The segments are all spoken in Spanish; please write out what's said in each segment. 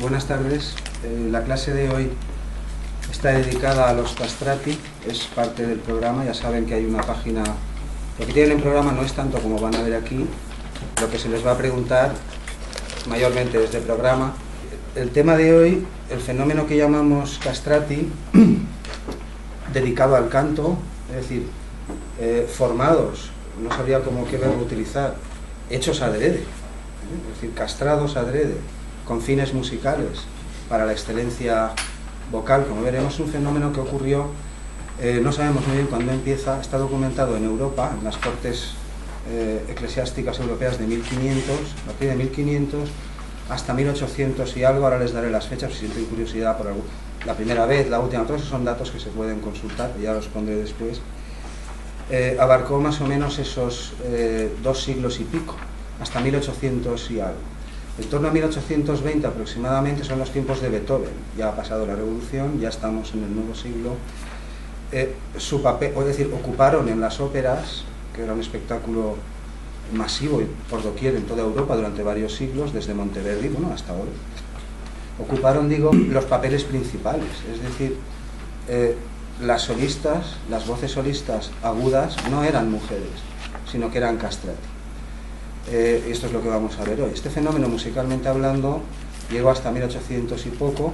Buenas tardes. La clase de hoy está dedicada a los castrati, es parte del programa. Ya saben que hay una página. Lo que tienen en programa no es tanto como van a ver aquí. Lo que se les va a preguntar mayormente es de programa. El tema de hoy, el fenómeno que llamamos castrati, dedicado al canto, es decir, formados, no sabría cómo qué verbo utilizar, hechos adrede, es decir, castrados adrede, con fines musicales, para la excelencia vocal. Como veremos, es un fenómeno que ocurrió, no sabemos muy bien cuándo empieza, está documentado en Europa, en las cortes eclesiásticas europeas de 1500, a partir de 1500 hasta 1800 y algo. Ahora les daré las fechas si sienten curiosidad por la primera vez, la última, todos esos son datos que se pueden consultar, ya los pondré después. Abarcó más o menos esos 2 siglos y pico, hasta 1800 y algo. En torno a 1820 aproximadamente son los tiempos de Beethoven. Ya ha pasado la revolución, ya estamos en el nuevo siglo. Su papel, es decir, ocuparon en las óperas, que era un espectáculo masivo y por doquier en toda Europa durante varios siglos, desde Monteverdi, bueno, hasta ahora. Ocuparon, digo, los papeles principales, es decir, las solistas, las voces solistas agudas no eran mujeres, sino que eran castrati. Esto es lo que vamos a ver hoy. Este fenómeno, musicalmente hablando, llegó hasta 1800 y poco,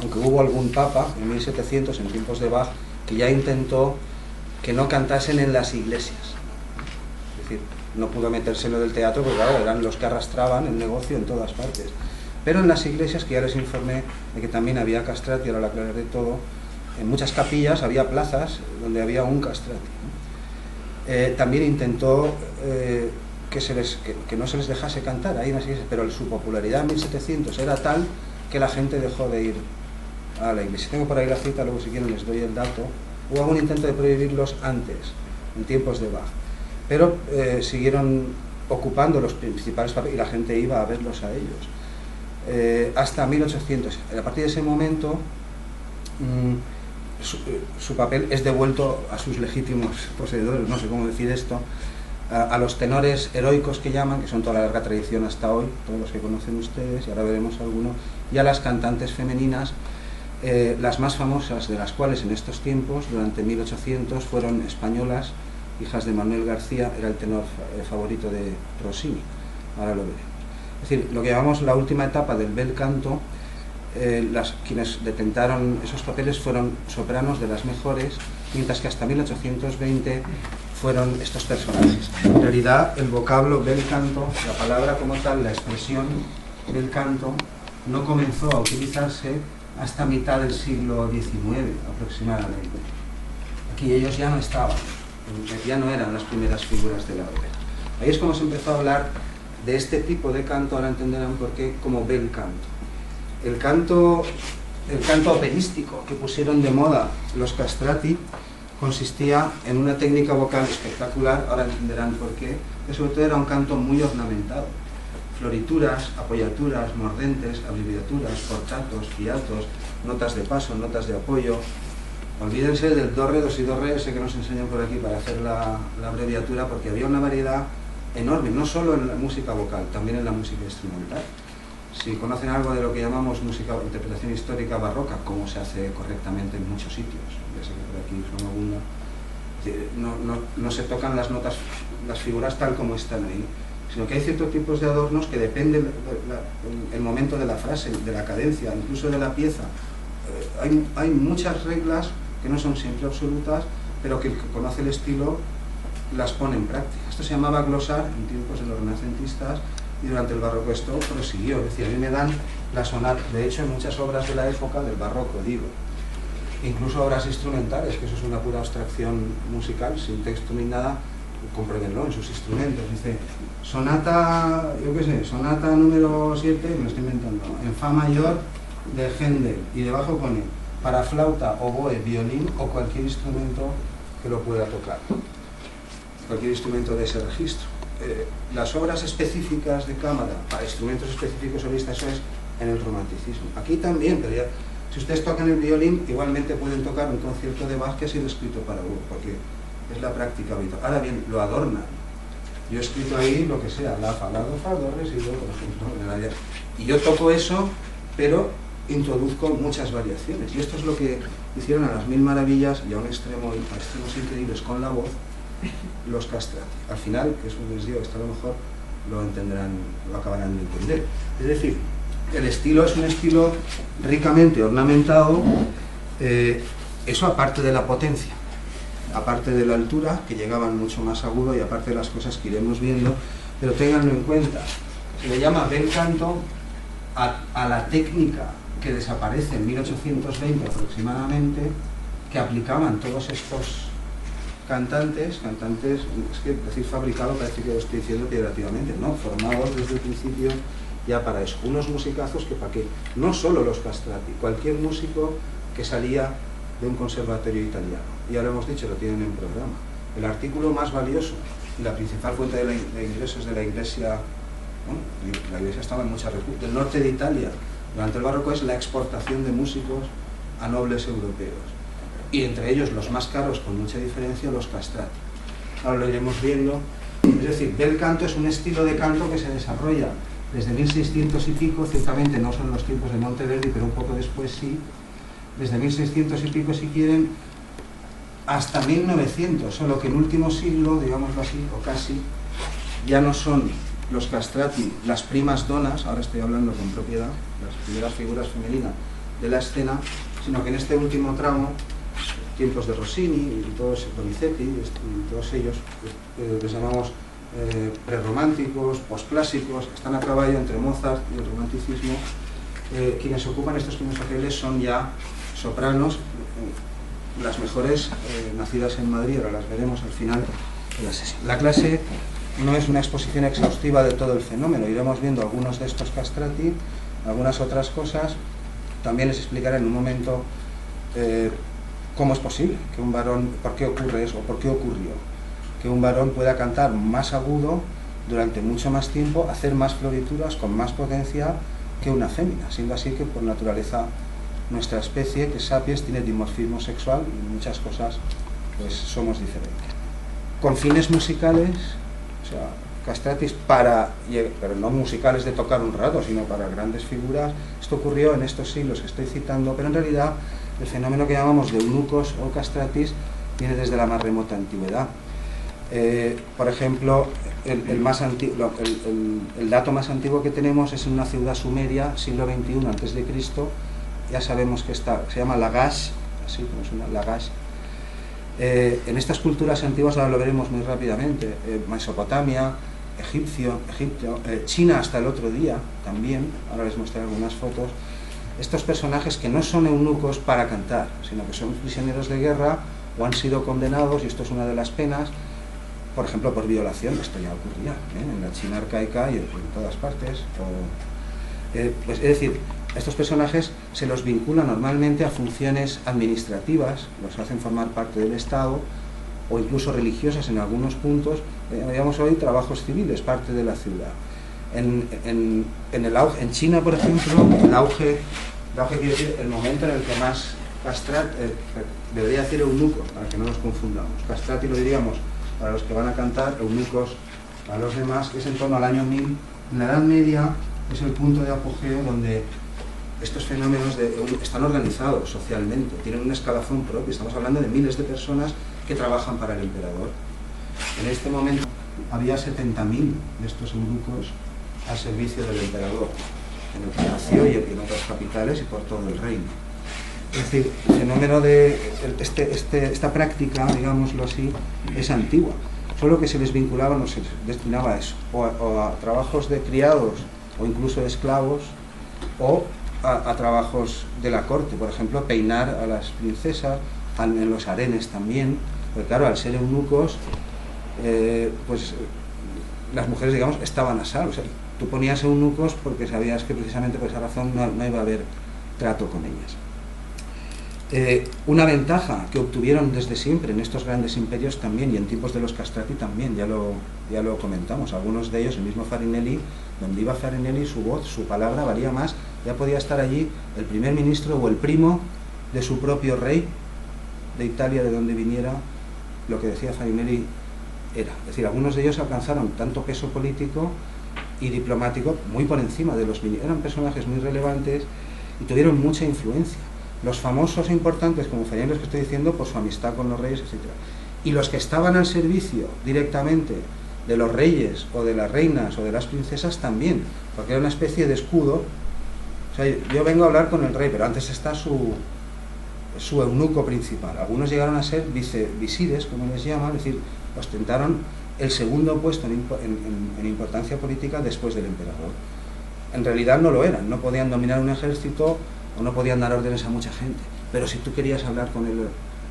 aunque hubo algún papa en 1700, en tiempos de Bach, que ya intentó que no cantasen en las iglesias. Es decir, no pudo meterse en lo del teatro porque claro, eran los que arrastraban el negocio en todas partes. Pero en las iglesias, que ya les informé de que también había castrati, ahora lo aclararé todo, en muchas capillas había plazas donde había un castrati, ¿no? También intentó que no se les dejase cantar ahí en las iglesias, pero su popularidad en 1700 era tal que la gente dejó de ir a la iglesia. Tengo por ahí la cita, luego si quieren les doy el dato. Hubo algún intento de prohibirlos antes, en tiempos de Bach, pero siguieron ocupando los principales papeles y la gente iba a verlos a ellos. Hasta 1800. A partir de ese momento su papel es devuelto a sus legítimos poseedores, no sé cómo decir esto, a los tenores heroicos que llaman, que son toda la larga tradición hasta hoy, todos los que conocen ustedes, y ahora veremos algunos, y a las cantantes femeninas, las más famosas de las cuales en estos tiempos, durante 1800, fueron españolas, hijas de Manuel García, era el tenor favorito de Rossini, ahora lo veremos. Es decir, lo que llamamos la última etapa del bel canto, quienes detentaron esos papeles fueron sopranos de las mejores, mientras que hasta 1820 fueron estos personajes. En realidad, el vocablo bel canto, la palabra como tal, la expresión bel canto, no comenzó a utilizarse hasta mitad del siglo XIX aproximadamente. Aquí ellos ya no estaban, ya no eran las primeras figuras de la ópera. Ahí es como se empezó a hablar de este tipo de canto, ahora entenderán por qué, como bel canto. El canto operístico que pusieron de moda los castrati consistía en una técnica vocal espectacular, ahora entenderán por qué, que sobre todo era un canto muy ornamentado. Florituras, apoyaturas, mordentes, abreviaturas, cortatos, fiatos, notas de paso, notas de apoyo. Olvídense del do, re, do, si, do, re, ese que nos enseñan por aquí para hacer la abreviatura, porque había una variedad enorme, no solo en la música vocal, también en la música instrumental. Si conocen algo de lo que llamamos música o interpretación histórica barroca, cómo se hace correctamente en muchos sitios, ya sé que por aquí son algunas, no se tocan las notas, las figuras tal como están ahí, sino que hay ciertos tipos de adornos que dependen del momento de la frase, de la cadencia, incluso de la pieza. Hay muchas reglas que no son siempre absolutas, pero que el que conoce el estilo las pone en práctica. Esto se llamaba glosar en tiempos de los renacentistas, y durante el barroco esto prosiguió. Es decir, a mí me dan la sonata, de hecho en muchas obras de la época del barroco, digo, incluso obras instrumentales, que eso es una pura abstracción musical, sin texto ni nada, compruébenlo en sus instrumentos. Dice, sonata, yo qué sé, sonata número 7, me lo estoy inventando, en fa mayor de Händel, y debajo pone para flauta, oboe, violín o cualquier instrumento que lo pueda tocar, cualquier instrumento de ese registro. Las obras específicas de cámara para instrumentos específicos solistas, eso es en el romanticismo. Aquí también, pero ya, si ustedes tocan el violín, igualmente pueden tocar un concierto de Bach que ha sido escrito para uno, porque es la práctica habitual. Ahora bien, lo adornan. Yo he escrito ahí lo que sea, la, fa, la, do, fa, do, re, si, do, por ejemplo, y yo toco eso pero introduzco muchas variaciones. Y esto es lo que hicieron a las mil maravillas y a extremos increíbles con la voz los castrati. Al final, que es un les digo, esto a lo mejor lo entenderán, lo acabarán de entender. Es decir, el estilo es un estilo ricamente ornamentado, eso aparte de la potencia, aparte de la altura, que llegaban mucho más agudo, y aparte de las cosas que iremos viendo, pero ténganlo en cuenta, se le llama bel canto a la técnica que desaparece en 1820 aproximadamente, que aplicaban todos estos cantantes, es que decir fabricado parece que lo estoy diciendo peyorativamente, no, formados desde el principio ya para eso, unos musicazos que para qué, no solo los castrati, cualquier músico que salía de un conservatorio italiano, ya lo hemos dicho, lo tienen en programa. El artículo más valioso y la principal fuente de ingresos de la Iglesia, bueno, la Iglesia estaba en muchas repúblicas del norte de Italia durante el barroco, es la exportación de músicos a nobles europeos, y entre ellos los más caros con mucha diferencia, los castrati. Ahora lo iremos viendo. Es decir, bel canto es un estilo de canto que se desarrolla desde 1600 y pico, ciertamente no son los tiempos de Monteverdi, pero un poco después sí, desde 1600 y pico si quieren, hasta 1900, solo que en último siglo, digámoslo así, o casi, ya no son los castrati las primas donas, ahora estoy hablando con propiedad, las primeras figuras femeninas de la escena, sino que en este último tramo, tiempos de Rossini y todos, Donizetti y todos ellos, les llamamos prerrománticos, posclásicos, están a caballo entre Mozart y el romanticismo. Quienes ocupan estos primeros papeles son ya sopranos, las mejores nacidas en Madrid, ahora las veremos al final de la sesión. La clase no es una exposición exhaustiva de todo el fenómeno, iremos viendo algunos de estos castrati, algunas otras cosas, también les explicaré en un momento cómo es posible que un varón, por qué ocurre eso, por qué ocurrió, que un varón pueda cantar más agudo durante mucho más tiempo, hacer más florituras con más potencia que una fémina, siendo así que por naturaleza nuestra especie, que es sapiens, tiene dimorfismo sexual y en muchas cosas pues somos diferentes. Con fines musicales, o sea, castratis pero no musicales de tocar un rato, sino para grandes figuras. Esto ocurrió en estos siglos que estoy citando, pero en realidad el fenómeno que llamamos de eunucos o castratis viene desde la más remota antigüedad. Por ejemplo, el dato más antiguo que tenemos es en una ciudad sumeria, siglo XXI a.C., ya sabemos que se llama Lagash, así como suena, Lagash. En estas culturas antiguas, ahora lo veremos muy rápidamente, Mesopotamia, Egipto, China hasta el otro día también, ahora les mostraré algunas fotos, estos personajes que no son eunucos para cantar, sino que son prisioneros de guerra o han sido condenados, y esto es una de las penas, por ejemplo por violación, esto ya ocurría en la China arcaica y en todas partes, pues, es decir, estos personajes se los vincula normalmente a funciones administrativas, los hacen formar parte del Estado, o incluso religiosas en algunos puntos, digamos hoy trabajos civiles, parte de la ciudad. En China, por ejemplo, el auge quiere decir el momento en el que más debería decir eunuco, para que no nos confundamos. Castrati lo diríamos para los que van a cantar, eunucos para los demás, que es en torno al año 1000. En la Edad Media es el punto de apogeo donde estos fenómenos están organizados socialmente, tienen un escalafón propio, estamos hablando de miles de personas que trabajan para el emperador. En este momento había 70.000 de estos eunucos al servicio del emperador, en el Palacio y en otras capitales y por todo el reino. Es decir, el fenómeno de esta práctica, digámoslo así, es antigua, solo que se les vinculaba, no se les destinaba a eso, o a trabajos de criados o incluso de esclavos, o a trabajos de la corte, por ejemplo, peinar a las princesas, en los harenes también, porque claro, al ser eunucos, pues las mujeres, digamos, estaban a salvo. O sea, tú ponías eunucos porque sabías que precisamente por esa razón no iba a haber trato con ellas. Una ventaja que obtuvieron desde siempre en estos grandes imperios también, y en tiempos de los castrati también, ya lo comentamos, algunos de ellos, el mismo Farinelli, donde iba Farinelli, su voz, su palabra valía más, ya podía estar allí el primer ministro o el primo de su propio rey de Italia, de donde viniera, lo que decía Farinelli era. Es decir, algunos de ellos alcanzaron tanto peso político y diplomático muy por encima de los ministros, eran personajes muy relevantes y tuvieron mucha influencia. Los famosos e importantes, como serían los que estoy diciendo, por su amistad con los reyes, etc. Y los que estaban al servicio directamente de los reyes o de las reinas o de las princesas también, porque era una especie de escudo. O sea, yo vengo a hablar con el rey, pero antes está su eunuco principal. Algunos llegaron a ser visires, como les llaman, es decir, ostentaron el segundo puesto en importancia política después del emperador. En realidad no lo eran, no podían dominar un ejército o no podían dar órdenes a mucha gente, pero si tú querías hablar con él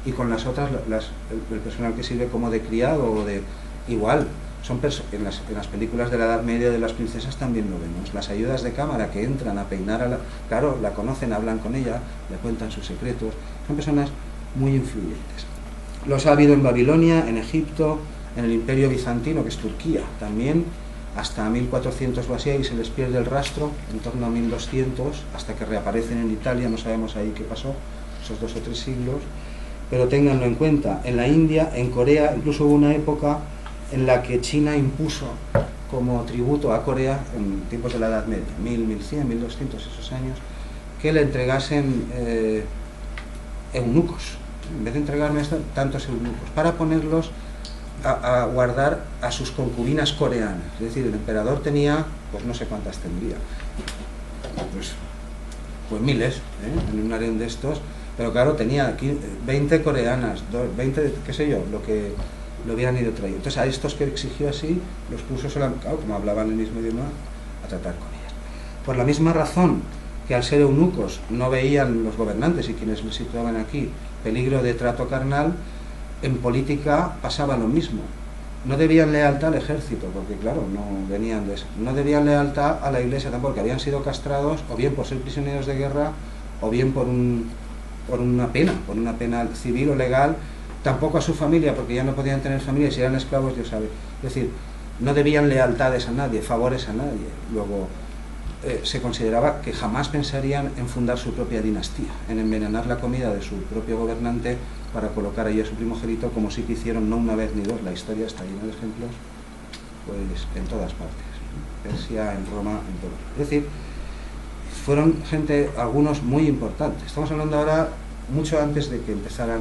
y con las otras, el personal que sirve como de criado o de... igual, en las películas de la Edad Media de las princesas también lo vemos, las ayudas de cámara que entran a peinar a la... Claro, la conocen, hablan con ella, le cuentan sus secretos, son personas muy influyentes. Los ha habido en Babilonia, en Egipto, en el Imperio Bizantino, que es Turquía, también, hasta 1400 o así, y se les pierde el rastro, en torno a 1200, hasta que reaparecen en Italia, no sabemos ahí qué pasó, esos 2 o 3 siglos, pero ténganlo en cuenta. En la India, en Corea, incluso hubo una época en la que China impuso como tributo a Corea, en tiempos de la Edad Media, 1000, 1100, 1200, esos años, que le entregasen eunucos, en vez de entregarme tantos eunucos, para ponerlos a guardar a sus concubinas coreanas. Es decir, el emperador tenía, pues no sé cuántas tendría, pues miles, en un harén de estos, pero claro, tenía aquí 20 coreanas, 20, qué sé yo, lo que lo hubieran ido trayendo. Entonces a estos que exigió así, los puso solo, claro, como hablaban el mismo idioma, a tratar con ellas. Por la misma razón que al ser eunucos no veían los gobernantes y quienes les situaban aquí peligro de trato carnal, en política pasaba lo mismo. No debían lealtad al ejército, porque claro, no venían de eso. No debían lealtad a la iglesia tampoco, porque habían sido castrados, o bien por ser prisioneros de guerra, o bien por una pena civil o legal. Tampoco a su familia, porque ya no podían tener familia, y si eran esclavos, Dios sabe. Es decir, no debían lealtades a nadie, favores a nadie. Luego, se consideraba que jamás pensarían en fundar su propia dinastía, en envenenar la comida de su propio gobernante para colocar ahí a su primogénito, como sí que hicieron no una vez ni dos. La historia está llena de ejemplos, pues en todas partes, en Persia, en Roma, en todo. Es decir, fueron gente, algunos muy importantes. Estamos hablando ahora mucho antes de que empezaran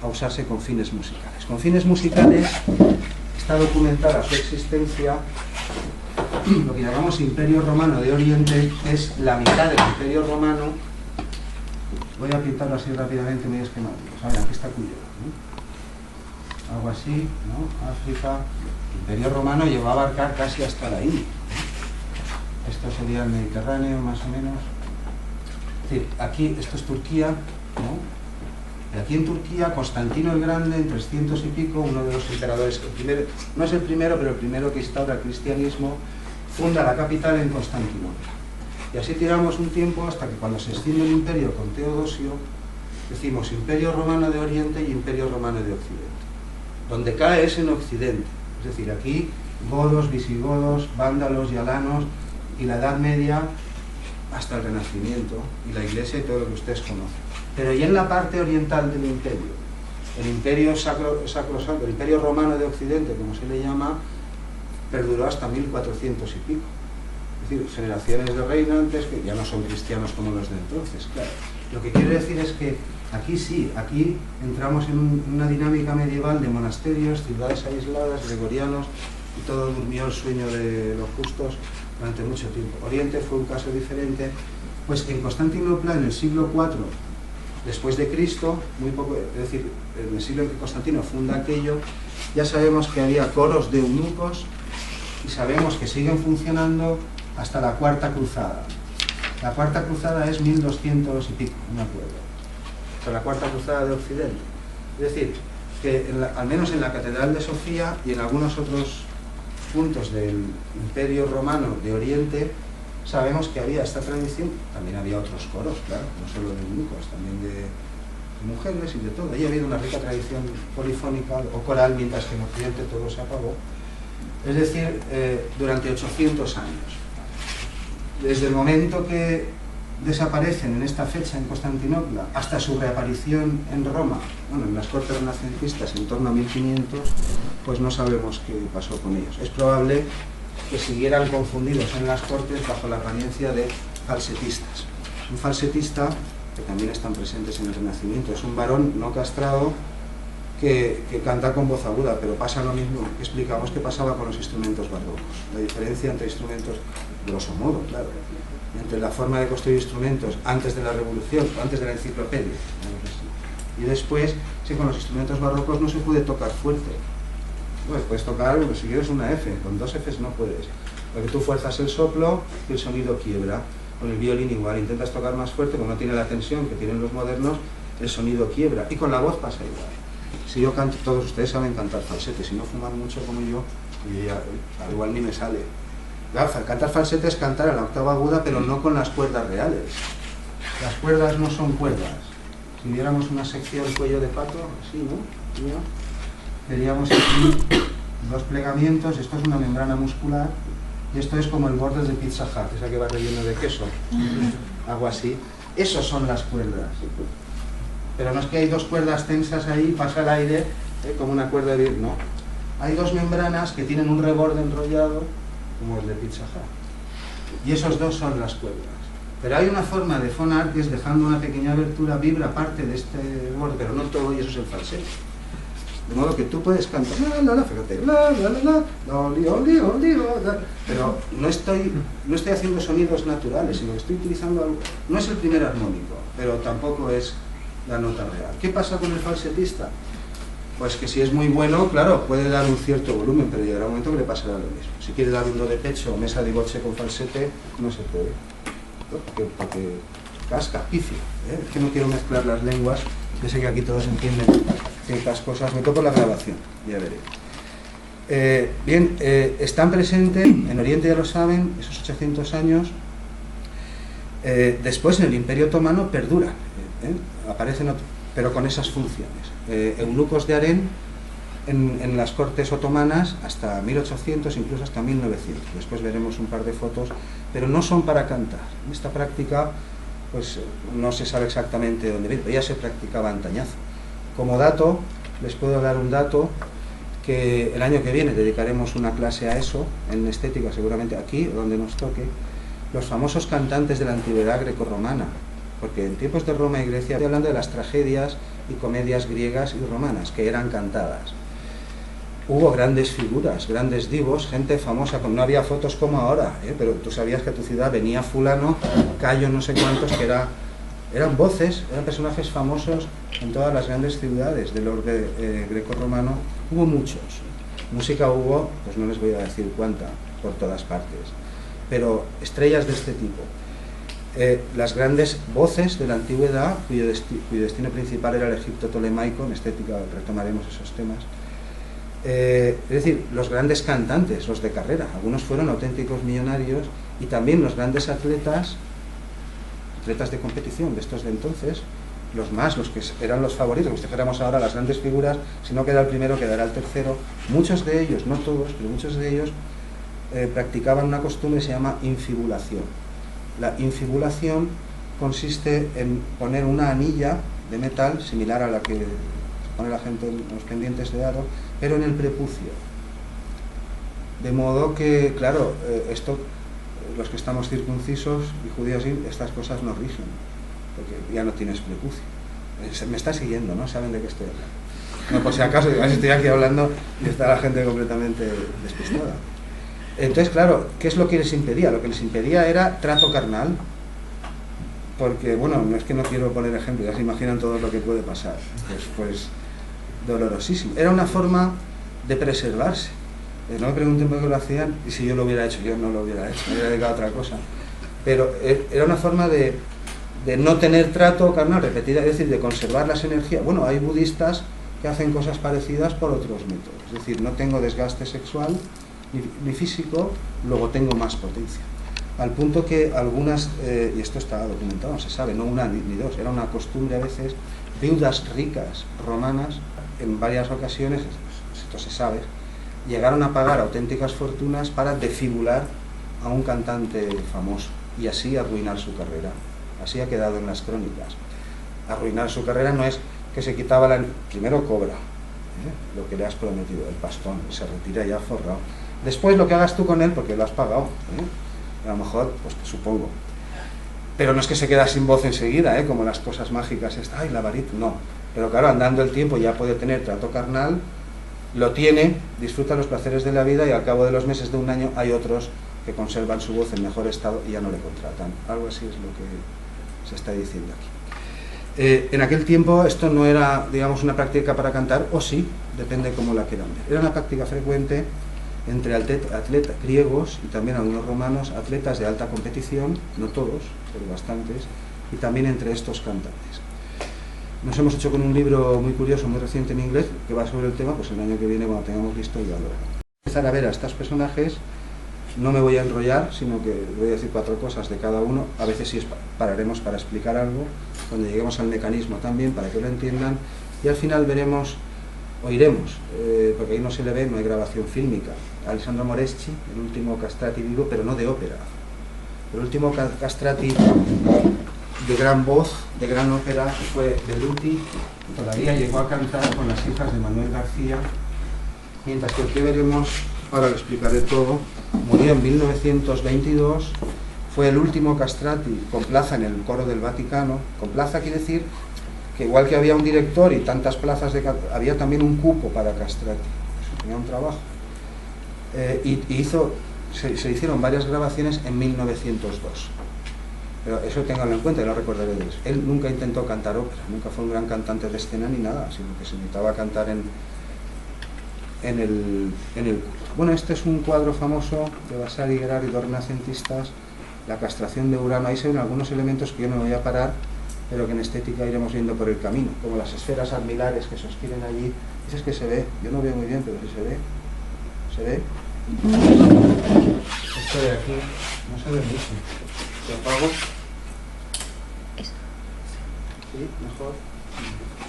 a usarse con fines musicales. Con fines musicales está documentada su existencia. Lo que llamamos Imperio Romano de Oriente es la mitad del Imperio Romano. Voy a pintarlo así rápidamente, muy esquemático. Aquí está Cuyo, ¿no? Algo así, ¿no? África. El Imperio Romano llegó a abarcar casi hasta la India. Esto sería el Mediterráneo, más o menos. Es decir, aquí, esto es Turquía, ¿no? Y aquí en Turquía, Constantino el Grande, en 300 y pico, uno de los emperadores, no es el primero, pero el primero que instaura el cristianismo, funda la capital en Constantinopla. Y así tiramos un tiempo hasta que cuando se extiende el imperio con Teodosio, decimos Imperio Romano de Oriente y Imperio Romano de Occidente. Donde cae es en Occidente, es decir, aquí godos, visigodos, vándalos y alanos, y la Edad Media hasta el Renacimiento, y la Iglesia y todo lo que ustedes conocen. Pero y en la parte oriental del imperio, el imperio sacrosanto, el Imperio Romano de Occidente, como se le llama, perduró hasta 1400 y pico. Es decir, generaciones de reinantes que ya no son cristianos como los de entonces, claro. Lo que quiero decir es que aquí sí, aquí entramos en una dinámica medieval de monasterios, ciudades aisladas, gregorianos, y todo durmió el sueño de los justos durante mucho tiempo. Oriente fue un caso diferente, pues en Constantinopla, en el siglo IV después de Cristo, muy poco, es decir, en el siglo en que Constantino funda aquello, ya sabemos que había coros de eunucos y sabemos que siguen funcionando hasta la Cuarta Cruzada. La Cuarta Cruzada es 1200 y pico, no me acuerdo. O sea, la Cuarta Cruzada de Occidente. Es decir, que al menos en la Catedral de Sofía y en algunos otros puntos del Imperio Romano de Oriente, sabemos que había esta tradición. También había otros coros, claro, no solo de eunucos, también de mujeres y de todo. Ahí había una rica tradición polifónica o coral, mientras que en Occidente todo se apagó. Es decir, durante 800 años. Desde el momento que desaparecen en esta fecha en Constantinopla hasta su reaparición en Roma, bueno, en las cortes renacentistas en torno a 1500, pues no sabemos qué pasó con ellos. Es probable que siguieran confundidos en las cortes bajo la apariencia de falsetistas. Un falsetista, que también están presentes en el Renacimiento, es un varón no castrado que canta con voz aguda, pero pasa lo mismo que explicamos que pasaba con los instrumentos barrocos. La diferencia entre instrumentos, grosso modo, claro, entre la forma de construir instrumentos antes de la Revolución, antes de la enciclopedia, y después, si con los instrumentos barrocos no se puede tocar fuerte. Pues puedes tocar algo, pero si quieres una F, con dos Fs no puedes. Porque tú fuerzas el soplo y el sonido quiebra. Con el violín igual, intentas tocar más fuerte, como no tiene la tensión que tienen los modernos, el sonido quiebra. Y con la voz pasa igual. Si yo canto, todos ustedes saben cantar falsete, si no fuman mucho como yo ya, igual ni me sale. Claro, cantar falsete es cantar a la octava aguda, pero no con las cuerdas reales. Las cuerdas no son cuerdas. Si viéramos una sección cuello de pato, así, ¿no? ¿Ya? Veríamos aquí dos plegamientos, esto es una membrana muscular y esto es como el borde de Pizza Hut, esa que va relleno de queso, algo así. Esos son las cuerdas. Pero no es que hay dos cuerdas tensas ahí, pasa el aire, como una cuerda de... No. Hay dos membranas que tienen un reborde enrollado, como el de Pizza Hut. Y esos dos son las cuerdas. Pero hay una forma de fonar que es dejando una pequeña abertura, vibra parte de este borde, pero no todo, y eso es el falsete. De modo que tú puedes cantar, fíjate, pero no estoy haciendo sonidos naturales, sino que estoy utilizando algo. No es el primer armónico, pero tampoco es la nota real. ¿Qué pasa con el falsetista? Pues que si es muy bueno, claro, puede dar un cierto volumen, pero llegará un momento que le pasará lo mismo. Si quiere dar un do de pecho o mesa di voce con falsete, no se puede. Porque casca, pifia. Es que no quiero mezclar las lenguas, yo sé que aquí todos entienden ciertas cosas, me toco la grabación, ya veré. Bien, están presentes, en Oriente ya lo saben, esos 800 años, después en el Imperio Otomano perduran, aparecen, pero con esas funciones. Eunucos de harén en las cortes otomanas hasta 1800, incluso hasta 1900. Después veremos un par de fotos, pero no son para cantar. Esta práctica, pues no se sabe exactamente dónde viene, pero ya se practicaba antañazo. Como dato, les puedo dar un dato, que el año que viene dedicaremos una clase a eso, en estética seguramente aquí, donde nos toque, los famosos cantantes de la antigüedad grecorromana, porque en tiempos de Roma y Grecia, estoy hablando de las tragedias y comedias griegas y romanas, que eran cantadas. Hubo grandes figuras, grandes divos, gente famosa, no había fotos como ahora, pero tú sabías que a tu ciudad venía fulano, Cayo no sé cuántos, que eran voces, eran personajes famosos en todas las grandes ciudades del orden greco-romano. Hubo muchos. Música hubo, pues no les voy a decir cuánta, por todas partes. Pero estrellas de este tipo. Las grandes voces de la antigüedad, cuyo destino principal era el Egipto tolemaico, en estética retomaremos esos temas. Es decir, los grandes cantantes, los de carrera, algunos fueron auténticos millonarios, y también los grandes atletas de competición de estos de entonces, los que eran los favoritos, como si dijéramos ahora las grandes figuras, si no queda el primero, quedará el tercero. Muchos de ellos, no todos, pero muchos de ellos practicaban una costumbre que se llama infibulación. La infibulación consiste en poner una anilla de metal, similar a la que se pone la gente en los pendientes de aro, pero en el prepucio. De modo que, claro, esto, los que estamos circuncisos y judíos, estas cosas no rigen, porque ya no tienes prepucio. Me está siguiendo, ¿no? Saben de qué estoy hablando. No, por si acaso, estoy aquí hablando y está la gente completamente despistada. Entonces, claro, ¿qué es lo que les impedía? Lo que les impedía era trato carnal, porque, bueno, no es que no quiero poner ejemplos, ya se imaginan todo lo que puede pasar, pues dolorosísimo. Era una forma de preservarse. No me pregunten por qué lo hacían, y si yo lo hubiera hecho, yo no lo hubiera hecho, me hubiera dedicado a otra cosa. Pero era una forma de no tener trato carnal repetida, es decir, de conservar las energías. Bueno, hay budistas que hacen cosas parecidas por otros métodos, es decir, no tengo desgaste sexual ni físico, luego tengo más potencia. Al punto que algunas, y esto está documentado, no se sabe, no una ni dos, era una costumbre a veces, viudas ricas romanas, en varias ocasiones, esto se sabe, llegaron a pagar auténticas fortunas para defibular a un cantante famoso y así arruinar su carrera. Así ha quedado en las crónicas. Arruinar su carrera no es que se quitaba primero cobra lo que le has prometido, el pastón, se retira ya forrado. Después lo que hagas tú con él, porque lo has pagado, a lo mejor, pues te supongo. pero no es que se queda sin voz enseguida, como las cosas mágicas, ay, la varita, no. Pero claro, andando el tiempo ya puede tener trato carnal, lo tiene, disfruta los placeres de la vida y al cabo de los meses de un año hay otros que conservan su voz en mejor estado y ya no le contratan. Algo así es lo que se está diciendo aquí. En aquel tiempo esto no era, digamos, una práctica para cantar, o sí, depende cómo la quieran ver. Era una práctica frecuente entre atletas griegos y también algunos romanos, atletas de alta competición, no todos, pero bastantes, y también entre estos cantantes. Nos hemos hecho con un libro muy curioso, muy reciente en inglés, que va sobre el tema, pues el año que viene, cuando tengamos listo, ya lo empezar a ver a estos personajes. No me voy a enrollar, sino que voy a decir 4 cosas de cada uno. A veces sí pararemos para explicar algo, cuando lleguemos al mecanismo también, para que lo entiendan, y al final veremos, oiremos, porque ahí no se le ve, no hay grabación fílmica, Alessandro Moreschi, el último castrati vivo, pero no de ópera. El último castrati de gran voz, de gran ópera, fue Belluti, todavía llegó a cantar con las hijas de Manuel García, mientras que aquí veremos, ahora lo explicaré todo, murió en 1922, fue el último castrati con plaza en el coro del Vaticano. Con plaza quiere decir que igual que había un director y tantas plazas, había también un cupo para castrati, eso tenía un trabajo. Se hicieron varias grabaciones en 1902. Pero eso ténganlo en cuenta y lo recordaré de eso. Él nunca intentó cantar ópera, nunca fue un gran cantante de escena ni nada, sino que se necesitaba cantar en el culto. Bueno, este es un cuadro famoso de Vasari, Gherardi, dos renacentistas, la castración de Urano. Ahí se ven algunos elementos que yo no voy a parar, pero que en estética iremos viendo por el camino, como las esferas armilares que sostienen allí. Eso es que se ve, yo no veo muy bien, pero sí se ve. Esto de aquí no se ve mucho. ¿Lo apago? ¿Sí? ¿Mejor?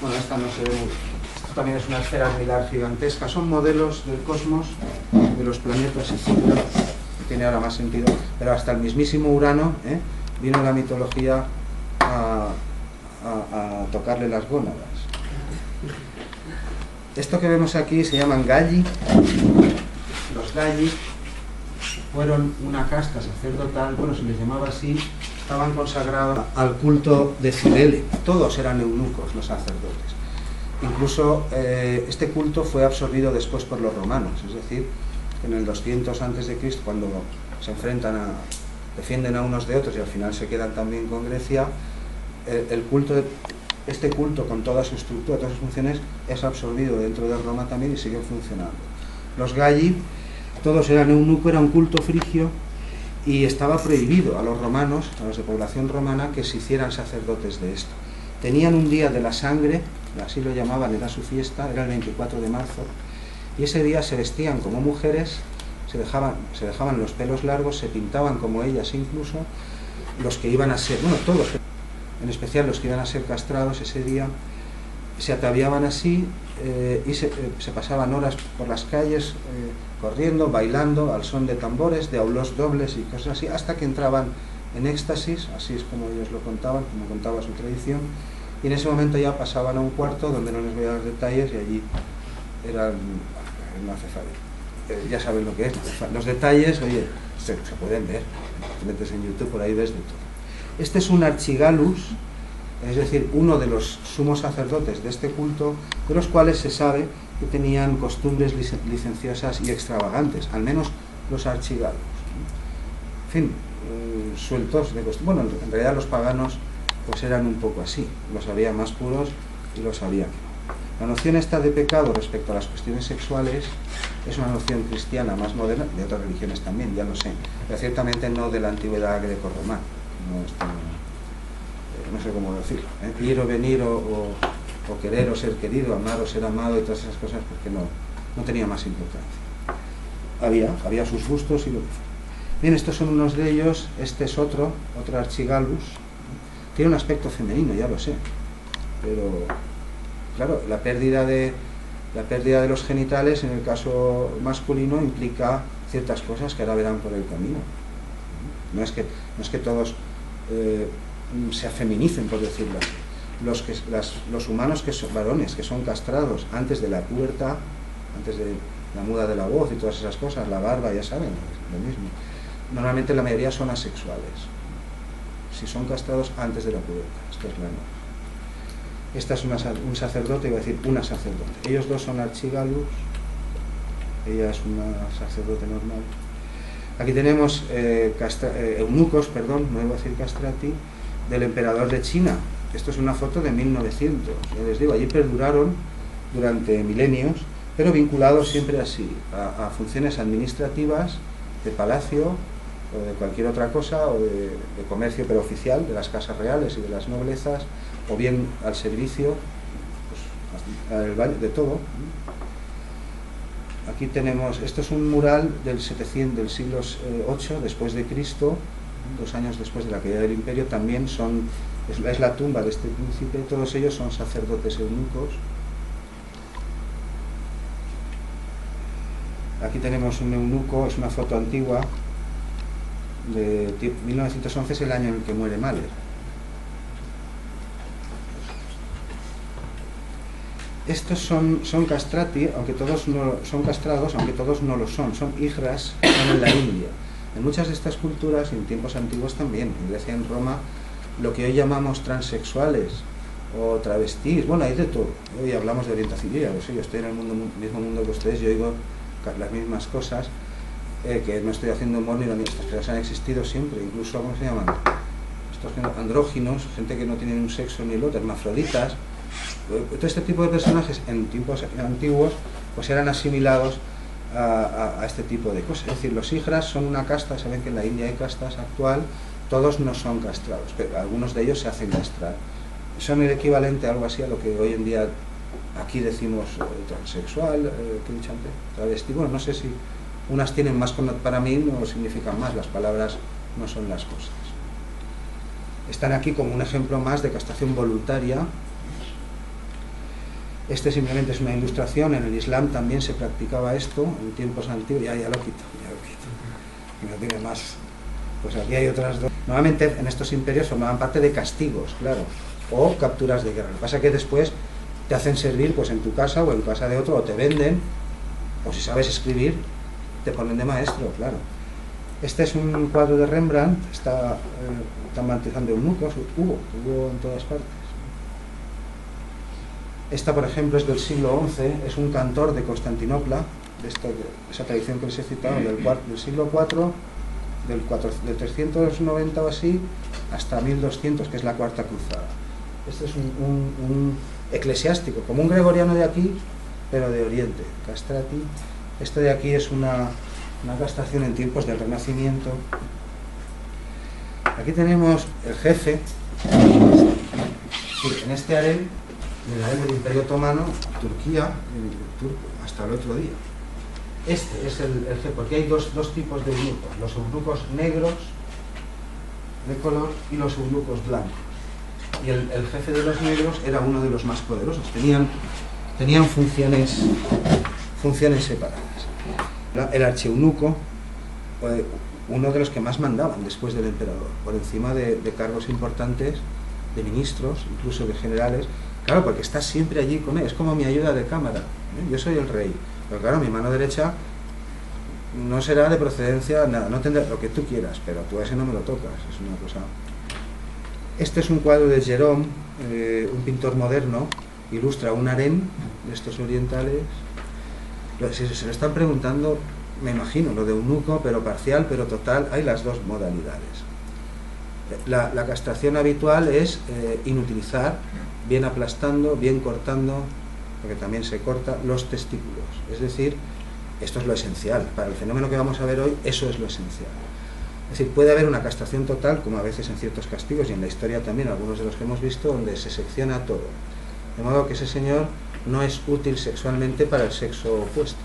Bueno, esta no se ve mucho. Esto también es una esfera armilar gigantesca. Son modelos del cosmos, de los planetas, etc. Tiene ahora más sentido. Pero hasta el mismísimo Urano, vino la mitología a tocarle las gónadas. Esto que vemos aquí se llaman Galli. Los Galli fueron una casta sacerdotal, bueno, se les llamaba así, estaban consagrados al culto de Cibele. Todos eran eunucos, los sacerdotes. Incluso este culto fue absorbido después por los romanos, es decir, en el 200 a.C., cuando se enfrentan defienden a unos de otros y al final se quedan también con Grecia, este culto con toda su estructura, todas sus funciones, es absorbido dentro de Roma también y sigue funcionando. Los Galli, todos eran eunucos, era un culto frigio y estaba prohibido a los romanos, a los de población romana, que se hicieran sacerdotes de esto. Tenían un día de la sangre, así lo llamaban, era su fiesta, era el 24 de marzo, y ese día se vestían como mujeres, se dejaban los pelos largos, se pintaban como ellas incluso, los que iban a ser, bueno, todos, en especial los que iban a ser castrados ese día, se ataviaban así y se pasaban horas por las calles corriendo, bailando al son de tambores, de aulos dobles y cosas así, hasta que entraban en éxtasis, así es como ellos lo contaban, como contaba su tradición, y en ese momento ya pasaban a un cuarto donde no les voy a dar detalles y allí eran, no hace falta, ya saben lo que es, los detalles, oye, se pueden ver, te metes en YouTube, por ahí ves de todo. Este es un archigallus, es decir, uno de los sumos sacerdotes de este culto, de los cuales se sabe que tenían costumbres licenciosas y extravagantes, al menos los archigallus. En fin, sueltos de costumbres. Bueno, en realidad los paganos pues eran un poco así, los había más puros y los había que no. La noción esta de pecado respecto a las cuestiones sexuales es una noción cristiana más moderna, de otras religiones también, ya lo sé, pero ciertamente no de la antigüedad grecorromana. No sé cómo decirlo, ir o venir o querer o ser querido, amar o ser amado y todas esas cosas, porque no tenía más importancia. Había sus gustos y lo que fuera. Bien, estos son unos de ellos. Este es otro archigallus. Tiene un aspecto femenino, ya lo sé, pero claro, la pérdida de los genitales en el caso masculino implica ciertas cosas que ahora verán por el camino. No es que todos se afeminicen, por decirlo así. Los humanos que son varones, que son castrados antes de la pubertad, antes de la muda de la voz y todas esas cosas, la barba, ya saben, lo mismo. Normalmente la mayoría son asexuales. si son castrados antes de la pubertad. Esto es la norma. Esta es un sacerdote, iba a decir una sacerdote. Ellos dos son archigalus, ella es una sacerdote normal. Aquí tenemos eunucos, perdón, no iba a decir castrati, del emperador de China. Esto es una foto de 1900. Ya les digo, allí perduraron durante milenios, pero vinculados siempre así, a funciones administrativas, de palacio, o de cualquier otra cosa, o de comercio, pero oficial, de las casas reales y de las noblezas, o bien al servicio, pues, de todo. Aquí tenemos, esto es un mural del siglo VIII después de Cristo, 2 años después de la caída del imperio. También es la tumba de este príncipe, todos ellos son sacerdotes eunucos. Aquí tenemos un eunuco, es una foto antigua, de 1911, es el año en el que muere Mahler. Estos son castrati, aunque todos no son castrados, aunque todos no lo son hijras, son en la India. En muchas de estas culturas, y en tiempos antiguos también, en Grecia y en Roma, lo que hoy llamamos transexuales o travestis, bueno, hay de todo. Hoy hablamos de orientación, yo estoy en el mismo mundo que ustedes, yo oigo las mismas cosas, que no estoy haciendo humor ni estas cosas han existido siempre, incluso, ¿cómo se llaman? Estos andróginos, gente que no tiene un sexo ni el otro, hermafroditas. Todo este tipo de personajes en tiempos antiguos pues eran asimilados a este tipo de cosas. Es decir, los hijras son una casta, saben que en la India hay castas actual, todos no son castrados, pero algunos de ellos se hacen castrar. Son el equivalente a algo así a lo que hoy en día aquí decimos transexual, ¿qué he dicho antes? Travesti. Bueno, no sé si unas tienen más, para mí no significan más, las palabras no son las cosas. Están aquí como un ejemplo más de castración voluntaria. Este simplemente es una ilustración, en el Islam también se practicaba esto, en tiempos antiguos, ya lo quito, y no tiene más. Pues aquí hay otras dos. Normalmente en estos imperios formaban parte de castigos, claro, o capturas de guerra. Lo que pasa es que después te hacen servir pues en tu casa o en casa de otro, o te venden, o si sabes escribir, te ponen de maestro, claro. Este es un cuadro de Rembrandt, están matizando eunucos, hubo en todas partes. Esta, por ejemplo, es del siglo XI, es un cantor de Constantinopla, de esa tradición que les he citado, del siglo IV, del 390 o así, hasta 1200, que es la Cuarta Cruzada. Este es un eclesiástico, como un gregoriano de aquí, pero de Oriente, castrati. Este de aquí es una castración en tiempos del Renacimiento. Aquí tenemos el jefe, en este harén, en el harén del Imperio Otomano, Turquía, hasta el otro día. Este es el jefe, porque hay dos tipos de eunucos, los eunucos negros de color y los eunucos blancos. Y el jefe de los negros era uno de los más poderosos, tenían funciones separadas. El archieunuco, uno de los que más mandaban después del emperador, por encima de cargos importantes, de ministros, incluso de generales. Claro, porque está siempre allí con él, es como mi ayuda de cámara, ¿eh? Yo soy el rey, pero claro, mi mano derecha no será de procedencia, nada, no tendrá lo que tú quieras, pero tú a ese no me lo tocas, es una cosa. Este es un cuadro de Gérôme, un pintor moderno, ilustra un harén de estos orientales. Si se lo están preguntando, me imagino, lo de eunuco, pero parcial, pero total, hay las dos modalidades. La castración habitual es inutilizar, bien aplastando, bien cortando, porque también se corta, los testículos. Es decir, esto es lo esencial. Para el fenómeno que vamos a ver hoy, eso es lo esencial. Es decir, puede haber una castración total, como a veces en ciertos castigos, y en la historia también, algunos de los que hemos visto, donde se secciona todo. De modo que ese señor no es útil sexualmente para el sexo opuesto.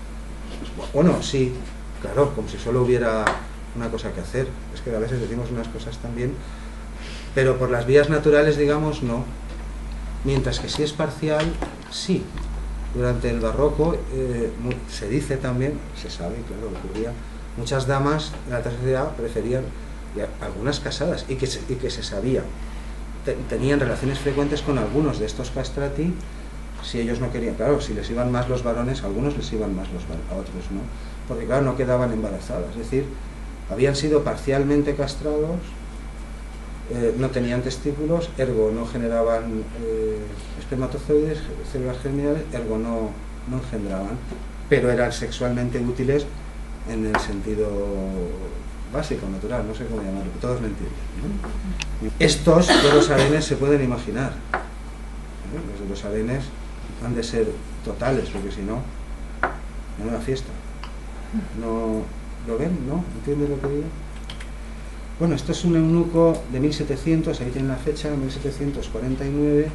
Bueno, sí, claro, como si solo hubiera una cosa que hacer. Es que a veces decimos unas cosas también, pero por las vías naturales, digamos, no. Mientras que si es parcial, sí. Durante el barroco se dice también, se sabe, claro, ocurría, muchas damas de la alta sociedad preferían, y algunas casadas, y que se sabía, tenían relaciones frecuentes con algunos de estos castrati, si ellos no querían. Claro, si les iban más los varones, a algunos les iban más a otros no, porque claro, no quedaban embarazadas. Es decir, habían sido parcialmente castrados, no tenían testículos, ergo no generaban espermatozoides, células germinales, ergo no engendraban, pero eran sexualmente útiles en el sentido básico, natural, no sé cómo llamarlo, todos me entienden, ¿no? Estos de los arenes se pueden imaginar, los de los arenes han de ser totales, porque si no, no es una fiesta. ¿No lo ven? ¿No? ¿Entienden lo que digo? Bueno, esto es un eunuco de 1700, ahí tienen la fecha, 1749,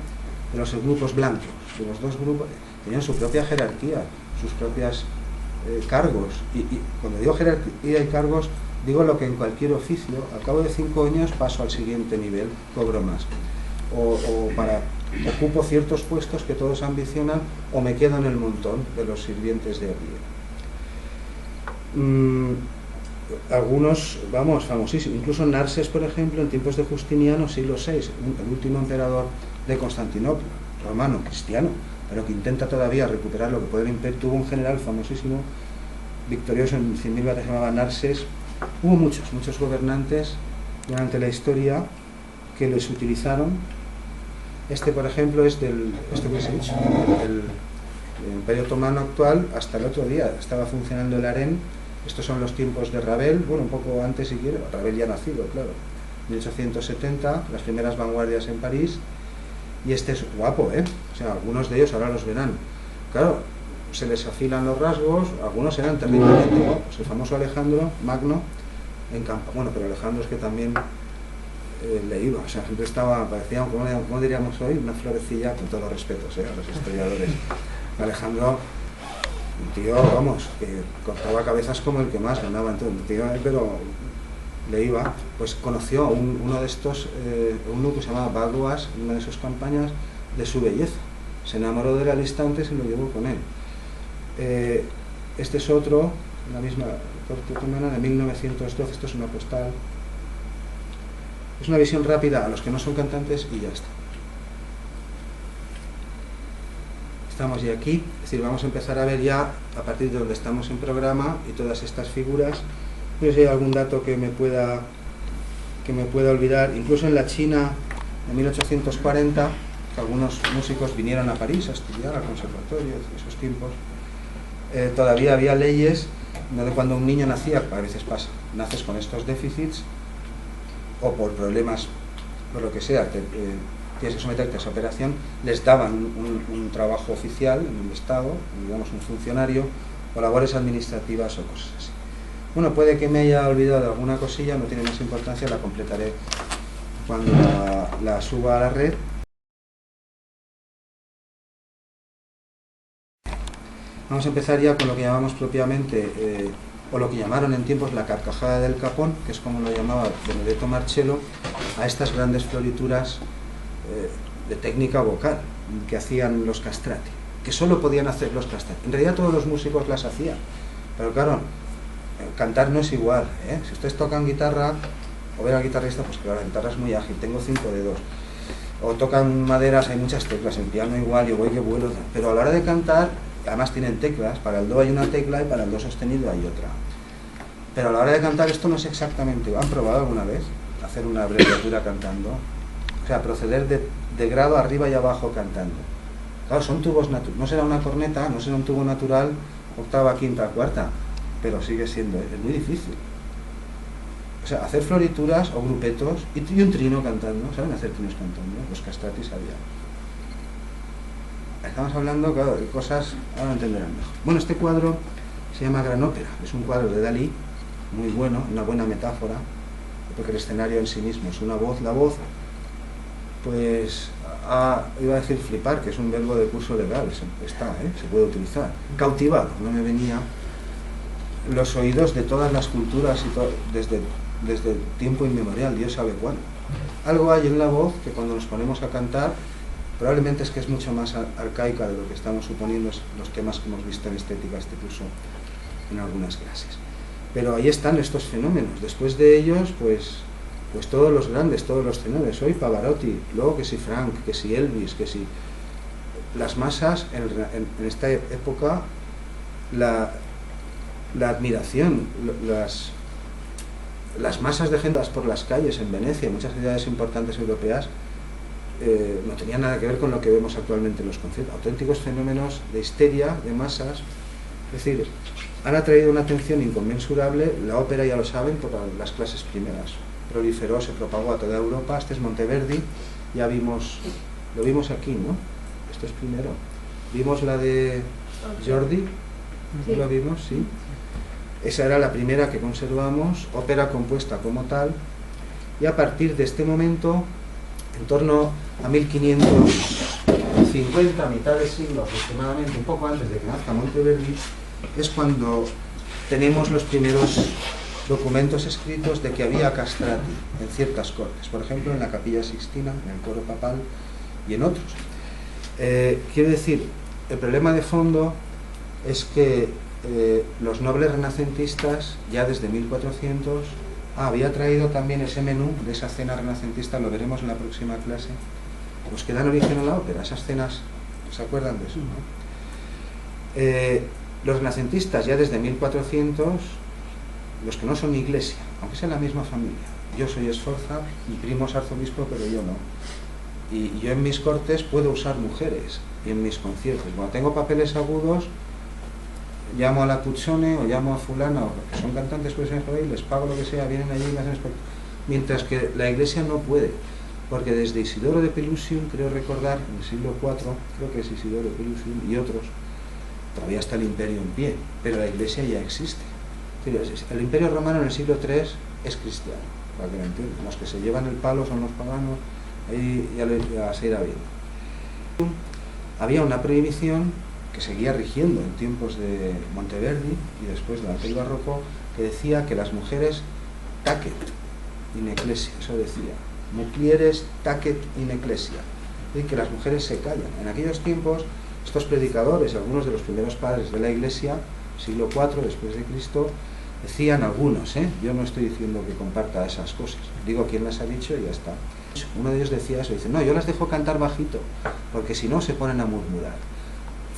de los eunucos blancos. De los dos grupos tenían su propia jerarquía, sus propios cargos. Y cuando digo jerarquía y cargos, digo lo que en cualquier oficio, al cabo de 5 años paso al siguiente nivel, cobro más. O ocupo ciertos puestos que todos ambicionan, o me quedo en el montón de los sirvientes de a pie. Algunos, vamos, famosísimos, incluso Narses, por ejemplo, en tiempos de Justiniano, siglo VI, el último emperador de Constantinopla, romano, cristiano, pero que intenta todavía recuperar lo que puede el imperio. Tuvo un general famosísimo, victorioso en 100.000 batallas, se llamaba Narses. Hubo muchos gobernantes durante la historia que los utilizaron. Este, por ejemplo, es esto que os he dicho, el Imperio Otomano actual. Hasta el otro día estaba funcionando el harén. Estos son los tiempos de Ravel, bueno, un poco antes si quiere, Ravel ya nacido, claro, 1870, las primeras vanguardias en París, y este es guapo, o sea, algunos de ellos ahora los verán, claro, se les afilan los rasgos, algunos eran terriblemente guapos, el famoso Alejandro Magno, en campo, bueno, pero Alejandro es que también le iba, o sea, siempre estaba, parecía, ¿cómo diríamos hoy? Una florecilla, con todos los respetos a los historiadores. Alejandro, un tío, vamos, que cortaba cabezas como el que más ganaba, entonces, un tío, pero le iba, pues conoció uno de estos, uno que se llamaba Bagoas, en una de sus campañas, de su belleza, se enamoró de él al instante y se lo llevó con él. Este es otro, la misma corte otomana, de 1912, esto es una postal. Es una visión rápida a los que no son cantantes y ya está. Estamos ya aquí, es decir, vamos a empezar a ver ya a partir de donde estamos en programa y todas estas figuras. No sé si hay algún dato que me pueda olvidar. Incluso en la China de 1840, que algunos músicos vinieron a París a estudiar al conservatorio de esos tiempos, todavía había leyes donde cuando un niño nacía, a veces pasa, naces con estos déficits o por problemas, por lo que sea, tienes que someterte a esa operación, les daban un trabajo oficial en el Estado, digamos un funcionario, o labores administrativas o cosas así. Bueno, puede que me haya olvidado de alguna cosilla, no tiene más importancia, la completaré cuando la suba a la red. Vamos a empezar ya con lo que llamamos propiamente, o lo que llamaron en tiempos la carcajada del capón, que es como lo llamaba Benedetto Marcello, a estas grandes florituras de técnica vocal que hacían los castrati, que solo podían hacer los castrati. En realidad todos los músicos las hacían, pero claro, cantar no es igual, Si ustedes tocan guitarra o ven al guitarrista, pues claro, la guitarra es muy ágil, tengo 5 dedos, o tocan maderas, hay muchas teclas, en piano igual, yo voy que vuelo, pero a la hora de cantar, además tienen teclas, para el do hay una tecla y para el do sostenido hay otra, pero a la hora de cantar esto no es exactamente igual. ¿Han probado alguna vez hacer una abreviatura cantando? O sea, proceder de grado arriba y abajo cantando. Claro, son tubos naturales, no será una corneta, no será un tubo natural, octava, quinta, cuarta, pero sigue siendo, es muy difícil. O sea, hacer florituras o grupetos y un trino cantando, ¿saben hacer trinos cantando? Los castrati sabían. Estamos hablando, claro, de cosas, ahora lo entenderán mejor. Bueno, este cuadro se llama Gran Ópera, es un cuadro de Dalí, muy bueno, una buena metáfora, porque el escenario en sí mismo es una voz, la voz, pues, iba a decir flipar, que es un verbo de curso legal, se puede utilizar. Cautivar, no me venía, los oídos de todas las culturas y desde tiempo inmemorial, Dios sabe cuándo. Algo hay en la voz que cuando nos ponemos a cantar, probablemente es que es mucho más arcaica de lo que estamos suponiendo los temas que hemos visto en estética este curso en algunas clases. Pero ahí están estos fenómenos. Después de ellos, pues todos los grandes, todos los tenores. Hoy Pavarotti, luego que si Frank, que si Elvis, que si... Las masas, en esta época, la admiración, las masas de gente por las calles en Venecia, en muchas ciudades importantes europeas, no tenían nada que ver con lo que vemos actualmente en los conciertos, auténticos fenómenos de histeria, de masas. Es decir, han atraído una atención inconmensurable. La ópera, ya lo saben, por las clases primeras. Proliferó, se propagó a toda Europa. Este es Monteverdi, ya vimos, lo vimos aquí, ¿no? Esto es primero. Vimos la de Jordi, ¿sí? ¿Lo vimos? Sí. Esa era la primera que conservamos, ópera compuesta como tal, y a partir de este momento, en torno a 1550, mitad de siglo aproximadamente, un poco antes de que nazca Monteverdi, es cuando tenemos los primeros documentos escritos de que había castrati en ciertas cortes, por ejemplo en la Capilla Sixtina, en el coro papal y en otros. Quiero decir, el problema de fondo es que los nobles renacentistas, ya desde 1400, había traído también ese menú de esa cena renacentista, lo veremos en la próxima clase, los que dan origen a la ópera, esas cenas, ¿se acuerdan de eso? ¿No? Los renacentistas ya desde 1400, los que no son iglesia, aunque sea la misma familia, yo soy Sforza, mi primo es arzobispo, pero yo no, y yo en mis cortes puedo usar mujeres, y en mis conciertos, cuando tengo papeles agudos, llamo a la Puccione o llamo a fulana, o que son cantantes profesionales por ahí, les pago lo que sea, vienen allí y me hacen espectáculo. Mientras que la iglesia no puede, porque desde Isidoro de Pelusium, creo recordar, en el siglo IV, creo que es Isidoro de Pelusium y otros, todavía está el imperio en pie, pero la iglesia ya existe. El imperio romano en el siglo III es cristiano, para que lo entiendan. Los que se llevan el palo son los paganos, ahí ya se irá viendo. Había una prohibición que seguía rigiendo en tiempos de Monteverdi y después del arte barroco, que decía que las mujeres tacet in ecclesia, eso decía, muclieres tacet in ecclesia, y que las mujeres se callan. En aquellos tiempos, estos predicadores, algunos de los primeros padres de la iglesia, siglo IV después de Cristo, decían algunos, yo no estoy diciendo que comparta esas cosas, digo quién las ha dicho y ya está. Uno de ellos decía eso, dice, no, yo las dejo cantar bajito, porque si no se ponen a murmurar.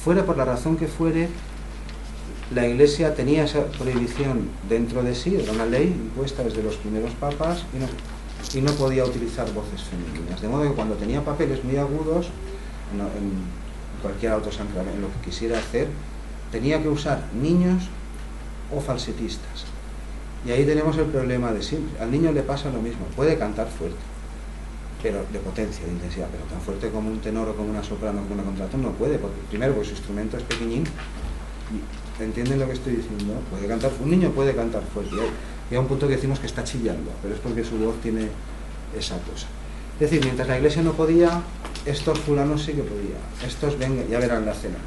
Fuera por la razón que fuere, la iglesia tenía esa prohibición dentro de sí, era una ley impuesta desde los primeros papas y no podía utilizar voces femeninas. De modo que cuando tenía papeles muy agudos, en cualquier autosacramento, en lo que quisiera hacer, tenía que usar niños o falsetistas. Y ahí tenemos el problema de siempre. Al niño le pasa lo mismo, puede cantar fuerte, pero de potencia, de intensidad, pero tan fuerte como un tenor o como una soprano o como una contralto no puede, porque primero porque su instrumento es pequeñín, y ¿entienden lo que estoy diciendo? Puede cantar, un niño puede cantar fuerte, y hay un punto que decimos que está chillando, pero es porque su voz tiene esa cosa. Es decir, mientras la iglesia no podía, estos fulanos sí que podían, estos venga, ya verán la cena,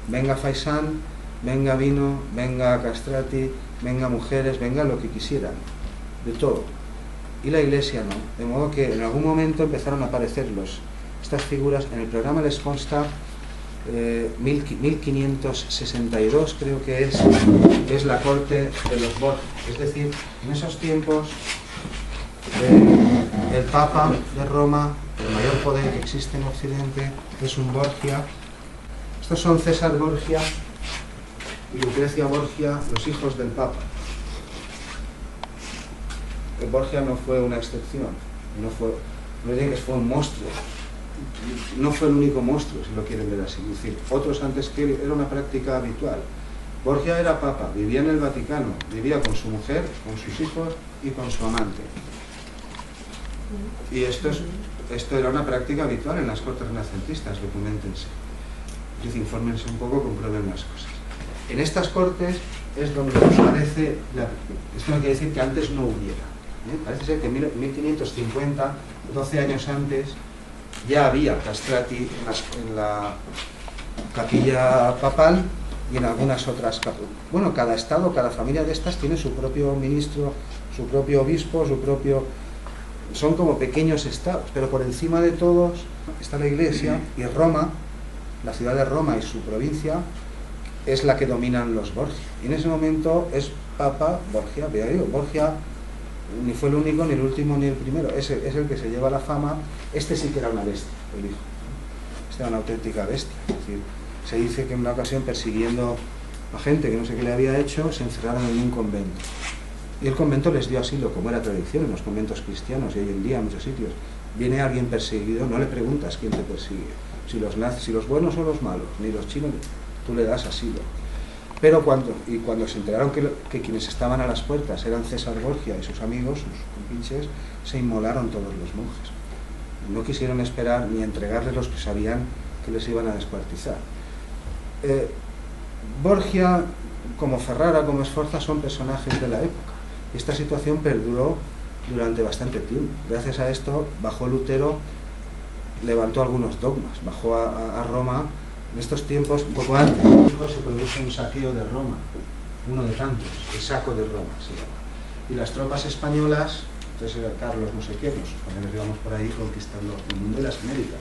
venga faisán, venga vino, venga castrati, venga mujeres, venga lo que quisieran, de todo. Y la iglesia no, de modo que en algún momento empezaron a aparecer estas figuras. En el programa les consta 1562, creo que es la corte de los Borgia, es decir, en esos tiempos el Papa de Roma, el mayor poder que existe en Occidente, es un Borgia. Estos son César Borgia y Lucrecia Borgia, los hijos del Papa. Borgia no fue una excepción, no digan que fue un monstruo, no fue el único monstruo, si lo quieren ver así. Es decir, otros antes que él, era una práctica habitual. Borgia era papa, vivía en el Vaticano, vivía con su mujer, con sus hijos y con su amante. Y esto era una práctica habitual en las cortes renacentistas, documentense. Es decir, infórmense un poco, comprueben las cosas. En estas cortes es donde aparece, esto no quiere decir que antes no hubiera. Parece ser que en 1550, 12 años antes, ya había castrati en la capilla papal y en algunas otras capillas. Bueno, cada estado, cada familia de estas tiene su propio ministro, su propio obispo, son como pequeños estados, pero por encima de todos está la iglesia, y Roma, la ciudad de Roma y su provincia, es la que dominan los Borgia. Y en ese momento es Papa Borgia, pero digo, Borgia ni fue el único, ni el último, ni el primero, es el que se lleva la fama. Este sí que era una bestia, el hijo. Este era una auténtica bestia. Es decir, se dice que en una ocasión, persiguiendo a gente que no sé qué le había hecho, se encerraron en un convento. Y el convento les dio asilo, como era tradición en los conventos cristianos y hoy en día en muchos sitios. Viene alguien perseguido, no le preguntas quién te persigue, si los nazis, si los buenos o los malos, ni los chinos, tú le das asilo. Pero cuando se enteraron que quienes estaban a las puertas eran César Borgia y sus amigos, sus compinches, se inmolaron todos los monjes. No quisieron esperar ni entregarles los que sabían que les iban a descuartizar. Borgia, como Ferrara, como Sforza, son personajes de la época. Esta situación perduró durante bastante tiempo. Gracias a esto, bajó Lutero, levantó algunos dogmas, bajó a Roma. En estos tiempos, un poco antes, se produce un saqueo de Roma, uno de tantos, el saco de Roma se llama. Y las tropas españolas, entonces era Carlos no sé qué, los españoles íbamos por ahí conquistando el mundo de las Américas.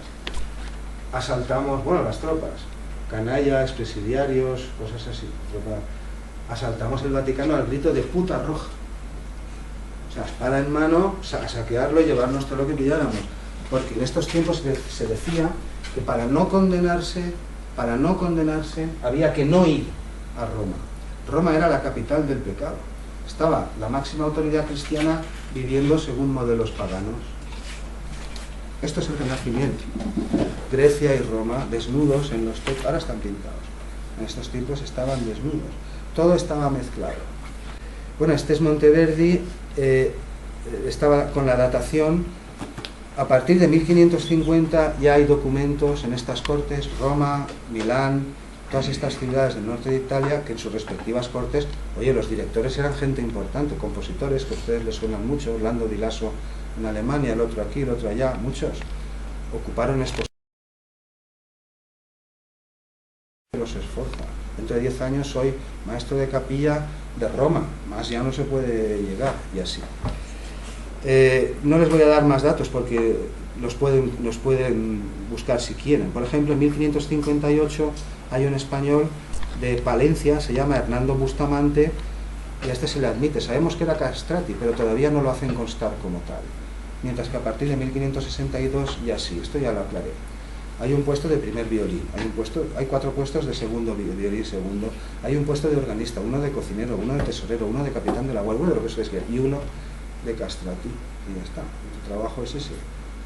Asaltamos, bueno, las tropas, canallas, presidiarios, cosas así. Asaltamos el Vaticano al grito de puta roja. O sea, espada en mano, a saquearlo y llevarnos todo lo que pilláramos. Porque en estos tiempos se decía que para no condenarse había que no ir a Roma. Roma era la capital del pecado. Estaba la máxima autoridad cristiana viviendo según modelos paganos. Esto es el Renacimiento. Grecia y Roma desnudos en los textos, ahora están pintados. En estos tiempos estaban desnudos. Todo estaba mezclado. Bueno, este es Monteverdi, estaba con la datación. A partir de 1550 ya hay documentos en estas cortes, Roma, Milán, todas estas ciudades del norte de Italia, que en sus respectivas cortes, oye, los directores eran gente importante, compositores que a ustedes les suenan mucho, Orlando Di Lasso en Alemania, el otro aquí, el otro allá, muchos ocuparon estos. Los Sforza. Dentro de 10 años soy maestro de capilla de Roma, más ya no se puede llegar, y así. No les voy a dar más datos porque los pueden buscar si quieren. Por ejemplo, en 1558 hay un español de Palencia, se llama Hernando Bustamante, y a este se le admite. Sabemos que era castrati, pero todavía no lo hacen constar como tal. Mientras que a partir de 1562 ya sí, esto ya lo aclaré. Hay un puesto de primer violín, hay 4 puestos de segundo violín segundo, hay un puesto de organista, uno de cocinero, uno de tesorero, uno de capitán de la guardia, bueno, lo que eso es, y uno de castrati, y ya está. Tu trabajo es ese,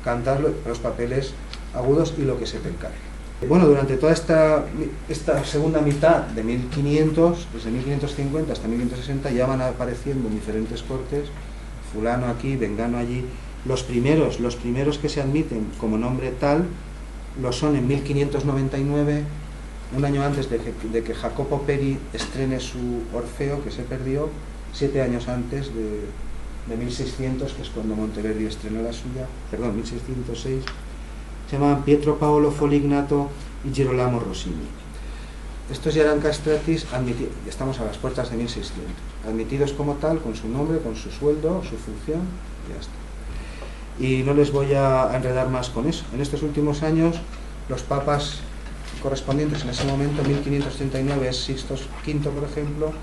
cantar los papeles agudos y lo que se te encargue. Bueno, durante toda esta segunda mitad de 1500, desde 1550 hasta 1560, ya van apareciendo en diferentes cortes, fulano aquí, vengano allí. Los primeros que se admiten como nombre tal, lo son en 1599, un año antes de que Jacopo Peri estrene su Orfeo, que se perdió, 7 años antes de 1600, que es cuando Monteverdi estrenó la suya, perdón, 1606, se llamaban Pietro Paolo Folignato y Girolamo Rossini. Estos ya eran castratis, estamos a las puertas de 1600, admitidos como tal, con su nombre, con su sueldo, su función, y ya está. Y no les voy a enredar más con eso. En estos últimos años, los papas correspondientes en ese momento, 1539, es Sixto V, por ejemplo,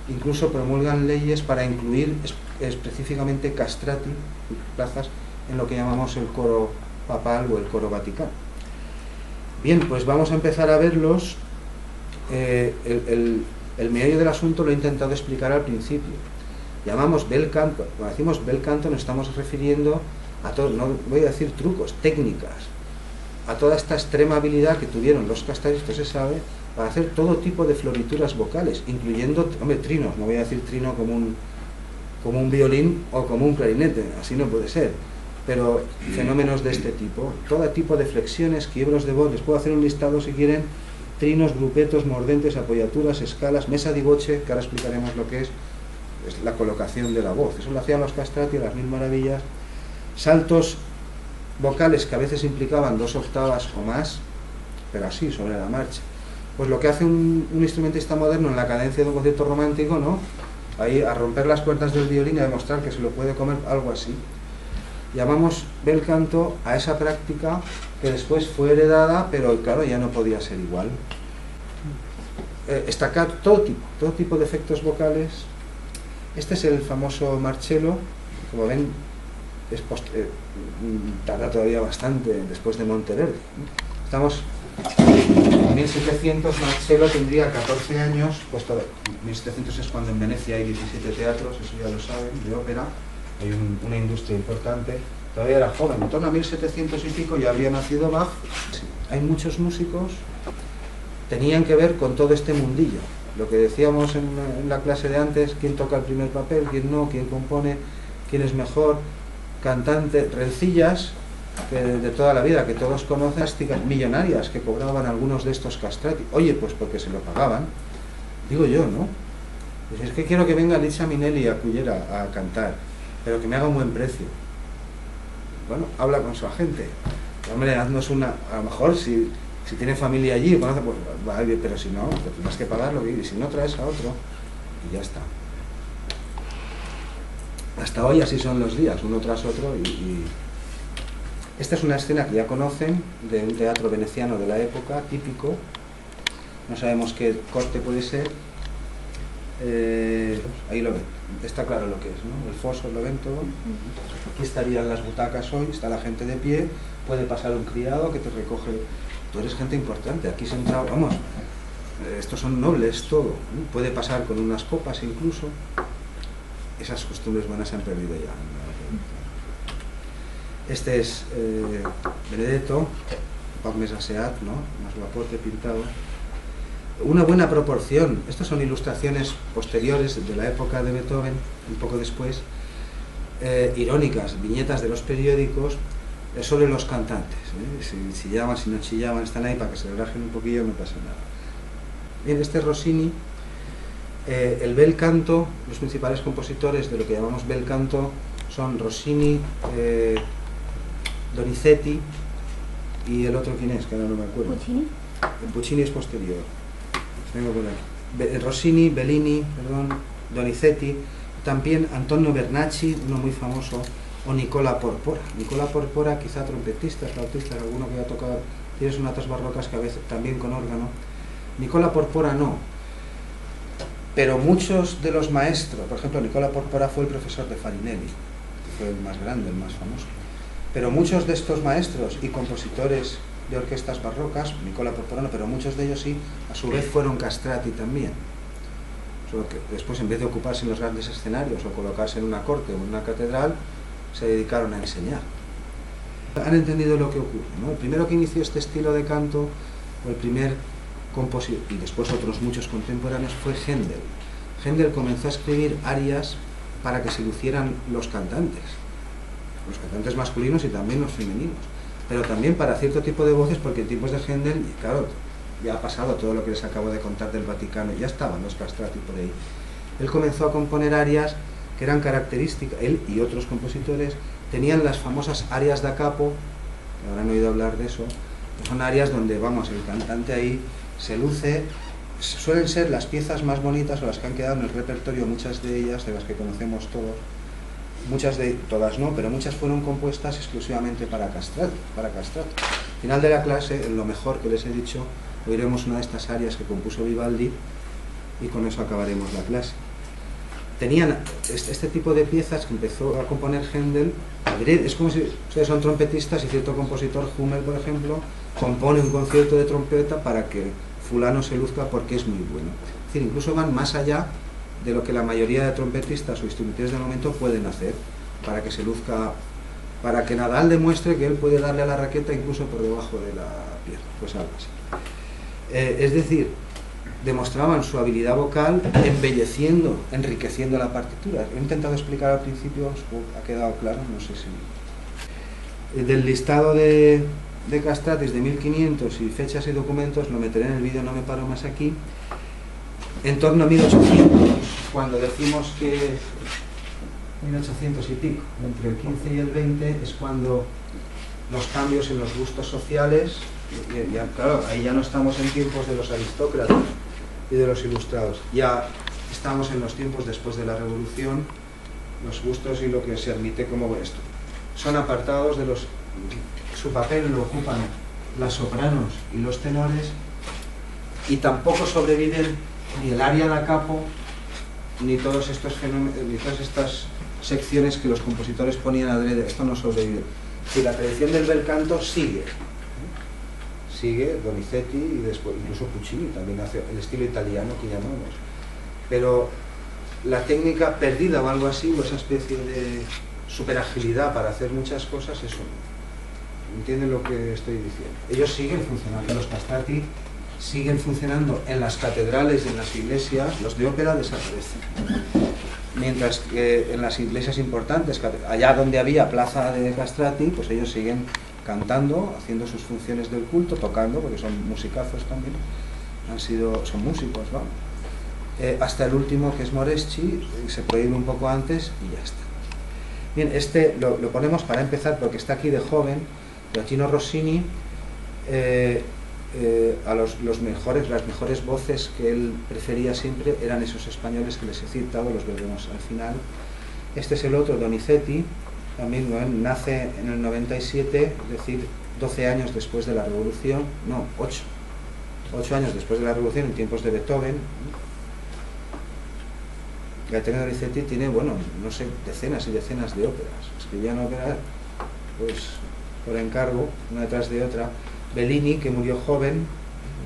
incluso promulgan leyes para incluir específicamente castrati, plazas, en lo que llamamos el coro papal o el coro vaticano. Bien, pues vamos a empezar a verlos. El meollo del asunto lo he intentado explicar al principio. Llamamos bel canto, cuando decimos bel canto nos estamos refiriendo a todo, no voy a decir trucos, técnicas, a toda esta extrema habilidad que tuvieron los castratis, esto se sabe, para hacer todo tipo de florituras vocales, incluyendo, hombre, trinos, no voy a decir trino como un violín o como un clarinete, así no puede ser, pero fenómenos de este tipo, todo tipo de flexiones, quiebros de voz, les puedo hacer un listado si quieren, trinos, grupetos, mordentes, apoyaturas, escalas, mesa di voce, que ahora explicaremos lo que es la colocación de la voz, eso lo hacían los castrati a las mil maravillas, saltos vocales que a veces implicaban 2 octavas o más, pero así, sobre la marcha. Pues lo que hace un instrumentista moderno en la cadencia de un concierto romántico, ¿no? Ahí a romper las cuerdas del violín y a demostrar que se lo puede comer, algo así. Llamamos bel canto a esa práctica que después fue heredada, pero claro, ya no podía ser igual. Destacar todo tipo de efectos vocales. Este es el famoso Marcello, como ven, tarda todavía bastante después de Monteverdi. Estamos en 1700 Marcello tendría 14 años, pues todo, 1700 es cuando en Venecia hay 17 teatros, eso ya lo saben, de ópera, hay una industria importante, todavía era joven, en torno a 1700 y pico ya habría nacido Bach. Hay muchos músicos, tenían que ver con todo este mundillo, lo que decíamos en la clase de antes, quién toca el primer papel, quién no, quién compone, quién es mejor, cantante, rencillas de toda la vida, que todos conocen, millonarias que cobraban algunos de estos castrati. Oye, pues porque se lo pagaban, digo yo, ¿no? Pues es que quiero que venga Liza Minnelli a Cullera a cantar, pero que me haga un buen precio. Bueno, habla con su agente. Hombre, haznos una, a lo mejor si tiene familia allí, pues vale, pero si no, te tendrás que pagarlo, y si no traes a otro, y ya está. Hasta hoy así son los días, uno tras otro, y esta es una escena que ya conocen, de un teatro veneciano de la época, típico, no sabemos qué corte puede ser, ahí lo ven, está claro lo que es, ¿no? El foso lo ven todo, aquí estarían las butacas hoy, está la gente de pie, puede pasar un criado que te recoge, tú eres gente importante, aquí sentado, vamos, estos son nobles todo, ¿no? Puede pasar con unas copas incluso, esas costumbres buenas se han perdido ya. Este es Benedetto, poc més asseat, ¿no? Más guapote, pintado. Una buena proporción. Estas son ilustraciones posteriores de la época de Beethoven, un poco después, irónicas, viñetas de los periódicos sobre los cantantes. Si chillaban, si no chillaban, están ahí para que se relajen un poquillo, no pasa nada. Bien, este es Rossini. El bel canto, los principales compositores de lo que llamamos bel canto son Rossini, Donizetti y el otro, ¿quién es? Que ahora no me acuerdo. Puccini. El Puccini es posterior. Tengo por aquí. Rossini, Bellini, perdón, Donizetti, también Antonio Bernacchi, uno muy famoso, o Nicola Porpora. Nicola Porpora, quizá trompetistas, flautistas, alguno que haya tocado, tiene sonatas barrocas que a veces también con órgano. Nicola Porpora no. Pero muchos de los maestros, por ejemplo, Nicola Porpora fue el profesor de Farinelli, que fue el más grande, el más famoso. Pero muchos de estos maestros y compositores de orquestas barrocas, Nicola Porpora no, pero muchos de ellos sí, a su vez fueron castrati también. Solo que después, en vez de ocuparse en los grandes escenarios o colocarse en una corte o en una catedral, se dedicaron a enseñar. Han entendido lo que ocurre, ¿no? El primero que inició este estilo de canto, o el primer compositor, y después otros muchos contemporáneos, fue Händel. Händel comenzó a escribir arias para que se lucieran los cantantes masculinos y también los femeninos, pero también para cierto tipo de voces, porque en tiempos de Händel, claro, ya ha pasado todo lo que les acabo de contar del Vaticano, ya estaban los castrati por ahí. Él comenzó a componer arias que eran características, él y otros compositores tenían las famosas arias da capo, que habrán oído hablar de eso, que son arias donde, vamos, el cantante ahí se luce, suelen ser las piezas más bonitas o las que han quedado en el repertorio, muchas de ellas, de las que conocemos todos, todas no, pero muchas fueron compuestas exclusivamente para castrati. Al final de la clase, en lo mejor que les he dicho, oiremos una de estas arias que compuso Vivaldi y con eso acabaremos la clase. Tenían este tipo de piezas que empezó a componer Händel. Es como si ustedes son trompetistas y cierto compositor, Hummel por ejemplo, compone un concierto de trompeta para que fulano se luzca porque es muy bueno. Es decir, incluso van más allá de lo que la mayoría de trompetistas o instrumentistas de momento pueden hacer para que se luzca, para que Nadal demuestre que él puede darle a la raqueta incluso por debajo de la pierna, pues algo así. Es decir, demostraban su habilidad vocal embelleciendo, enriqueciendo la partitura. He intentado explicar al principio, ha quedado claro, no sé si... Del listado de castratis de 1500 y fechas y documentos, lo meteré en el vídeo, no me paro más aquí. En torno a 1800, cuando decimos que 1800 y pico, entre el 15 y el 20 es cuando los cambios en los gustos sociales, ya, claro, ahí ya no estamos en tiempos de los aristócratas y de los ilustrados, ya estamos en los tiempos después de la Revolución, los gustos y lo que se admite como esto. Son apartados de los... Su papel lo ocupan las sopranos y los tenores, y tampoco sobreviven ni el aria da capo, ni todos estos fenómenos, ni todas estas secciones que los compositores ponían adrede. Esto no sobrevive. Si la tradición del bel canto sigue sigue Donizetti y después incluso Puccini también hace el estilo italiano que llamamos. Pero la técnica perdida o algo así, o esa especie de superagilidad para hacer muchas cosas, eso no. ¿Entienden lo que estoy diciendo? Ellos siguen funcionando, los castrati siguen funcionando en las catedrales y en las iglesias, los de ópera desaparecen. Mientras que en las iglesias importantes, allá donde había plaza de castrati, pues ellos siguen cantando, haciendo sus funciones del culto, tocando, porque son musicazos también, son músicos, vamos. Hasta el último, que es Moreschi, se prohíbe un poco antes y ya está. Bien, este lo ponemos para empezar porque está aquí de joven. Gioacchino Rossini, las mejores voces que él prefería siempre eran esos españoles que les he citado, los veremos al final. Este es el otro, Donizetti, también nace en el 97, es decir, 12 años después de la Revolución, no, 8 años después de la Revolución, en tiempos de Beethoven. Gaetano Donizetti tiene, bueno, no sé, decenas y decenas de óperas. Escribían óperas, pues, por encargo, una detrás de otra. Bellini, que murió joven,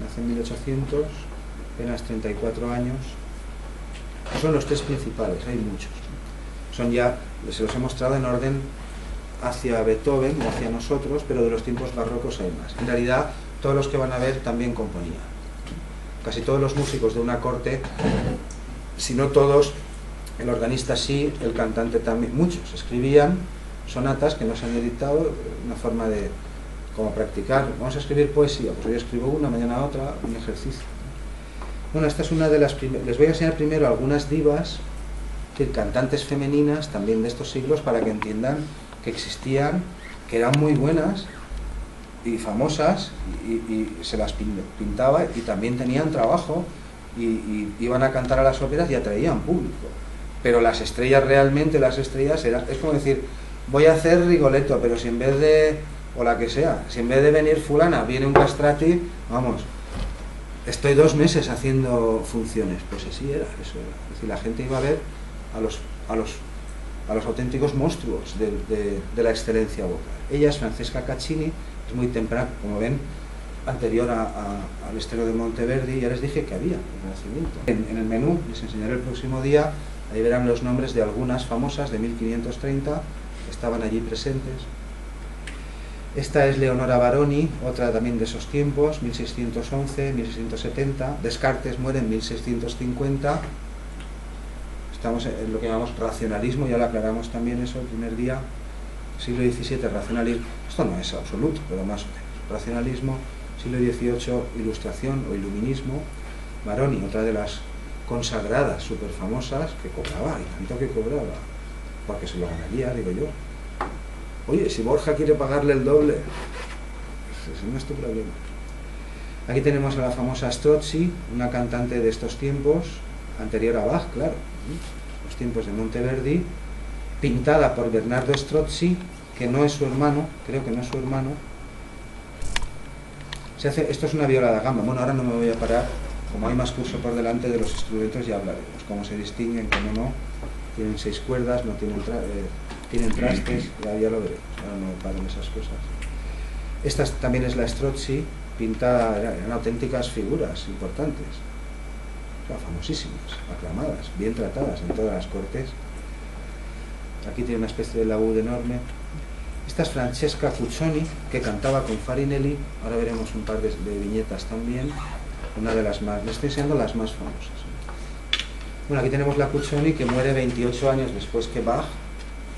nace en 1800, apenas 34 años. Son los tres principales, hay muchos. Son ya, se los he mostrado en orden hacia Beethoven o hacia nosotros, pero de los tiempos barrocos hay más. En realidad, todos los que van a ver también componían. Casi todos los músicos de una corte, si no todos, el organista sí, el cantante también, muchos escribían sonatas que no se han editado, una forma de como practicar. Vamos a escribir poesía, pues hoy escribo una, mañana otra, un ejercicio. Bueno, esta es una de las primeras. Les voy a enseñar primero algunas divas, es decir, cantantes femeninas también de estos siglos, para que entiendan que existían, que eran muy buenas y famosas, y se las pintaba, y también tenían trabajo, y iban a cantar a las óperas y atraían público. Pero las estrellas realmente, es como decir, voy a hacer Rigoletto, pero si en vez de, o la que sea, si en vez de venir fulana viene un castrati, vamos, estoy 2 meses haciendo funciones. Pues así era, eso era. Es decir, la gente iba a ver a los auténticos monstruos de la excelencia vocal. Ella es Francesca Caccini, es muy temprana, como ven, anterior al estreno de Monteverdi. Ya les dije que había el Renacimiento. En el menú, les enseñaré el próximo día, ahí verán los nombres de algunas famosas de 1530 que estaban allí presentes. Esta es Leonora Baroni, otra también de esos tiempos, 1611, 1670. Descartes muere en 1650. Estamos en lo que llamamos racionalismo, ya lo aclaramos también eso el primer día. Siglo XVII, racionalismo. Esto no es absoluto, pero más o menos. Racionalismo, siglo XVIII, ilustración o iluminismo. Baroni, otra de las consagradas, súper famosas, que cobraba, y tanto que cobraba, porque se lo ganaría, digo yo. Oye, si Borja quiere pagarle el doble, ese no es tu problema. Aquí tenemos a la famosa Strozzi, una cantante de estos tiempos, anterior a Bach, claro, los tiempos de Monteverdi, pintada por Bernardo Strozzi, que no es su hermano, creo que no es su hermano. Esto es una viola da gamba. Bueno, ahora no me voy a parar, como hay más curso por delante de los instrumentos, ya hablaremos, cómo se distinguen, cómo no. Tienen 6 cuerdas, no tienen trastes, ya lo veremos, ahora no paro en esas cosas. Esta también es la Strozzi, pintada, eran auténticas figuras importantes, o sea, famosísimas, aclamadas, bien tratadas en todas las cortes. Aquí tiene una especie de laúd enorme. Esta es Francesca Cuccioni, que cantaba con Farinelli, ahora veremos un par de viñetas también, una de las más, les estoy enseñando las más famosas. Bueno, aquí tenemos la Cuccioni, que muere 28 años después que Bach.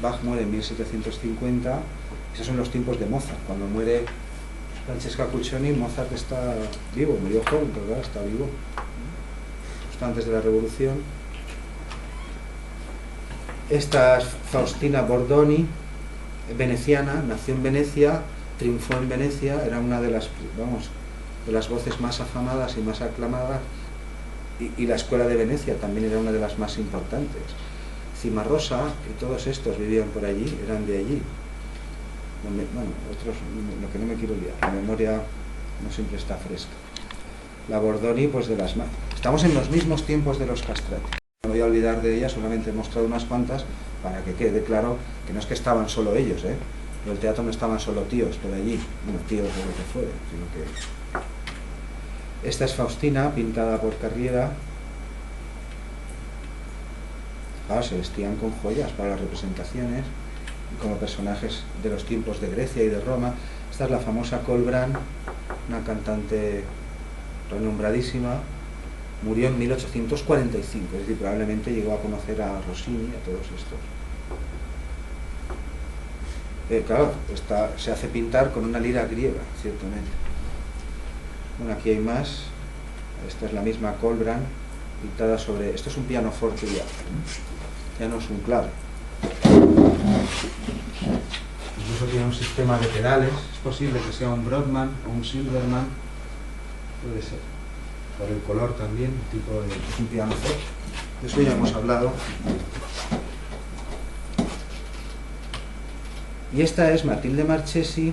Bach muere en 1750, esos son los tiempos de Mozart. Cuando muere Francesca Cuccioni, Mozart está vivo, murió joven, pero claro, está vivo, justo antes de la Revolución. Esta es Faustina Bordoni, veneciana, nació en Venecia, triunfó en Venecia, era una de las, de las voces más afamadas y más aclamadas, y la escuela de Venecia también era una de las más importantes. Cimarosa y todos estos vivían por allí, eran de allí. Bueno, otros, lo que no me quiero liar, la memoria no siempre está fresca. La Bordoni, pues de las más. Estamos en los mismos tiempos de los castrati. No voy a olvidar de ellas, solamente he mostrado unas cuantas para que quede claro que no es que estaban solo ellos, pero el teatro no estaban solo tíos por allí, bueno, tíos de lo que fuera, sino que... Esta es Faustina, pintada por Carriera. Claro, se vestían con joyas para las representaciones, como personajes de los tiempos de Grecia y de Roma. Esta es la famosa Colbrán, una cantante renombradísima, murió en 1845, es decir, probablemente llegó a conocer a Rossini, a todos estos. Claro, se hace pintar con una lira griega, ciertamente. Bueno, aquí hay más. Esta es la misma Colbrán, pintada sobre... Esto es un pianoforte ya no es un clave. Incluso tiene un sistema de pedales. Es posible que sea un Brodmann o un Silverman, puede ser, por el color también, tipo de... Es un pianoforte, de eso ya hemos hablado. Y esta es Matilde Marchesi,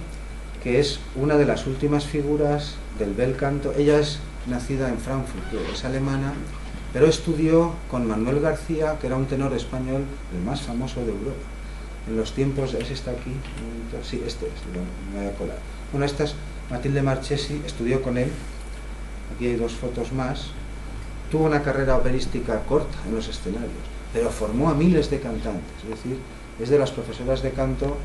que es una de las últimas figuras del bel canto. Ella es nacida en Frankfurt, es alemana, pero estudió con Manuel García, que era un tenor español, el más famoso de Europa. En los tiempos, ¿es esta aquí? Sí, este es, me voy a colar. Bueno, esta es Matilde Marchesi, estudió con él. Aquí hay dos fotos más. Tuvo una carrera operística corta en los escenarios, pero formó a miles de cantantes, es decir, es de las profesoras de canto.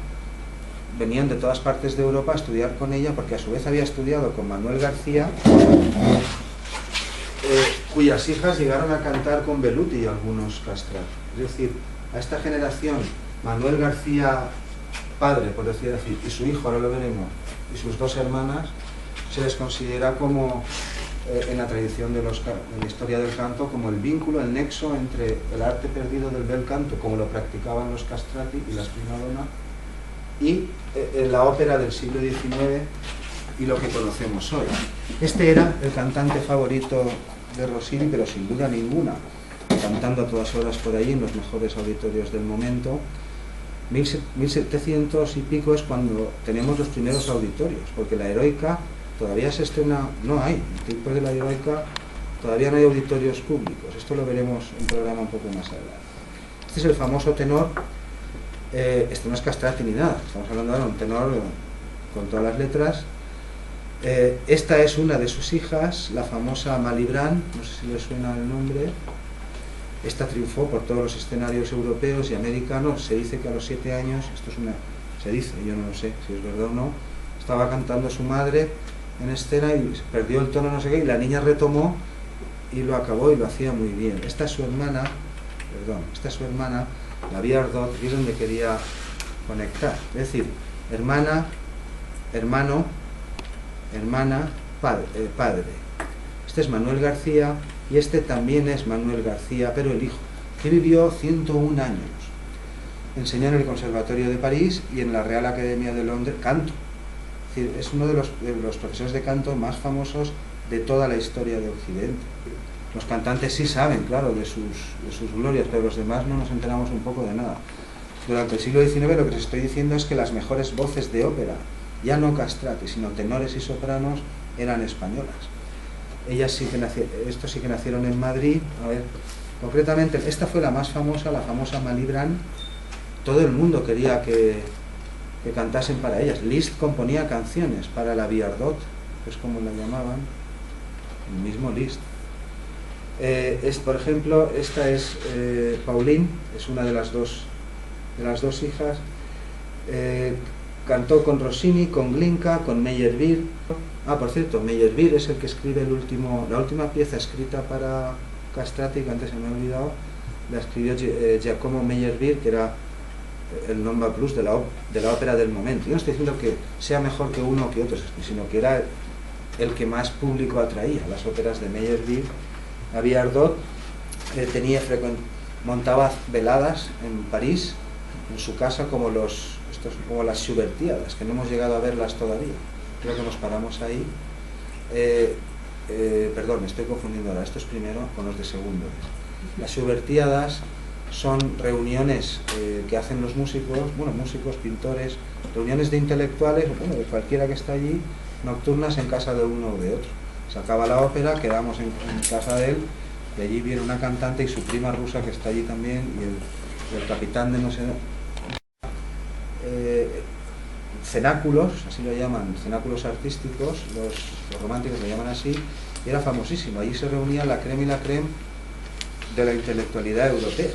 Venían de todas partes de Europa a estudiar con ella, porque a su vez había estudiado con Manuel García, cuyas hijas llegaron a cantar con Beluti y algunos castrati. Es decir, a esta generación, Manuel García padre, por decir así, y su hijo, ahora lo veremos, y sus dos hermanas, se les considera como, en la tradición de la historia del canto, como el vínculo, el nexo entre el arte perdido del bel canto, como lo practicaban los castrati y las prima donna, y la ópera del siglo XIX y lo que conocemos hoy. Este era el cantante favorito de Rossini, pero sin duda ninguna, cantando a todas horas por ahí en los mejores auditorios del momento. 1700 y pico es cuando tenemos los primeros auditorios, porque la Heroica todavía se estrena, no hay, en tiempos de la Heroica todavía no hay auditorios públicos. Esto lo veremos en un programa un poco más adelante. Este es el famoso tenor. Esto no es castrati ni nada, estamos hablando de un tenor con todas las letras. Esta es una de sus hijas, la famosa Malibran, no sé si le suena el nombre. Esta triunfó por todos los escenarios europeos y americanos. Se dice que a los 7 años, esto es se dice, yo no lo sé si es verdad o no, estaba cantando su madre en escena y perdió el tono, no sé qué, y la niña retomó y lo acabó y lo hacía muy bien. Esta es su hermana, la Viardot, que es donde quería conectar, es decir, hermana, hermano, hermana, padre. Este es Manuel García y este también es Manuel García, pero el hijo, que vivió 101 años. Enseñó en el Conservatorio de París y en la Real Academia de Londres canto. Es decir, es uno de los profesores de canto más famosos de toda la historia de Occidente. Los cantantes sí saben, claro, de sus glorias, pero los demás no nos enteramos un poco de nada. Durante el siglo XIX lo que les estoy diciendo es que las mejores voces de ópera, ya no castrati, sino tenores y sopranos, eran españolas. Ellas sí que estos sí que nacieron en Madrid. A ver, concretamente, esta fue la más famosa, la famosa Malibran. Todo el mundo quería que cantasen para ellas. Liszt componía canciones para la Viardot, que es como la llamaban, el mismo Liszt. Por ejemplo, esta es Pauline, es una de las dos hijas. Cantó con Rossini, con Glinka, con Meyerbeer. Por cierto, Meyerbeer es el que escribe la última pieza escrita para castrati, que antes se me ha olvidado. La escribió Giacomo Meyerbeer, que era el nombre plus de la ópera del momento. Yo no estoy diciendo que sea mejor que uno o que otro, sino que era el que más público atraía, las óperas de Meyerbeer. La Viardot montaba veladas en París, en su casa, como las Schubertiadas, que no hemos llegado a verlas todavía. Creo que nos paramos ahí. Perdón, me estoy confundiendo ahora. Esto es primero con los de segundo. Las Schubertiadas son reuniones que hacen los músicos, músicos, pintores, reuniones de intelectuales, de cualquiera que está allí, nocturnas en casa de uno o de otro. Se acaba la ópera, quedamos en casa de él, de allí viene una cantante y su prima rusa que está allí también, y el capitán de no sé... cenáculos, así lo llaman, cenáculos artísticos, los románticos lo llaman así, y era famosísimo. Allí se reunía la crème y la crème de la intelectualidad europea.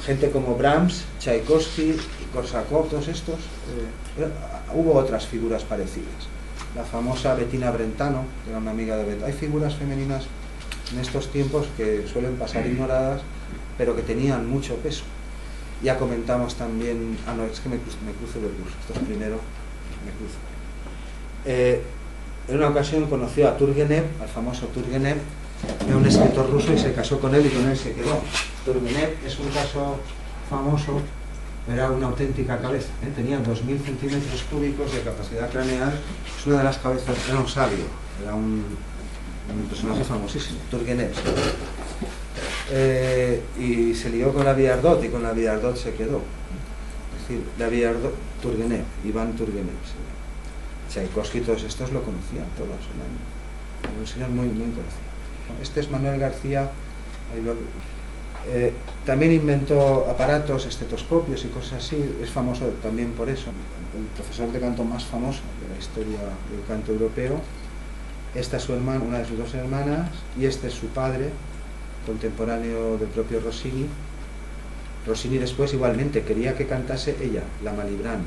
Gente como Brahms, Tchaikovsky, Korsakov, todos estos. Hubo otras figuras parecidas. La famosa Bettina Brentano, que era una amiga de Hay figuras femeninas en estos tiempos que suelen pasar ignoradas, pero que tenían mucho peso. Ya comentamos también... no, es que me cruzo de curso, esto es primero, me cruzo. En una ocasión conoció a Turgenev, al famoso Turgenev, era un escritor ruso y se casó con él y con él se quedó. Turgenev es un caso famoso, era una auténtica cabeza, tenía 2000 centímetros cúbicos de capacidad craneal, es una de las cabezas, era un sabio, era un personaje famosísimo, Turgenev. Y se lió con la Viardot y con la Viardot se quedó. Es decir, la Viardot, Turgenev, Iván Turgenev. Tchaikovsky, todos estos lo conocían, todos, eran un señor muy, muy conocido. Este es Manuel García. También inventó aparatos, estetoscopios y cosas así, es famoso también por eso, el profesor de canto más famoso de la historia del canto europeo. Esta es su hermana, una de sus dos hermanas, y este es su padre, contemporáneo del propio Rossini. Rossini después igualmente quería que cantase ella, la Malibran.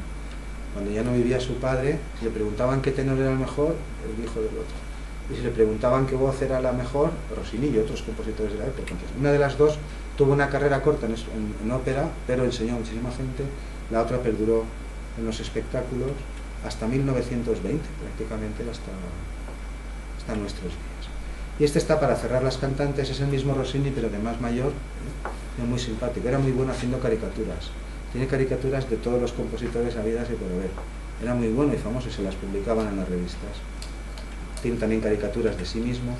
Cuando ya no vivía su padre, si le preguntaban qué tenor era el mejor, él dijo del otro. Y si le preguntaban qué voz era la mejor, Rossini y otros compositores de la época. Entonces, una de las dos tuvo una carrera corta en ópera, pero enseñó a muchísima gente. La otra perduró en los espectáculos hasta 1920, prácticamente hasta nuestros días. Y este está para cerrar las cantantes, es el mismo Rossini, pero de más mayor, es muy simpático, era muy bueno haciendo caricaturas. Tiene caricaturas de todos los compositores habidas y por haber. Era muy bueno y famoso y se las publicaban en las revistas. Tiene también caricaturas de sí mismo.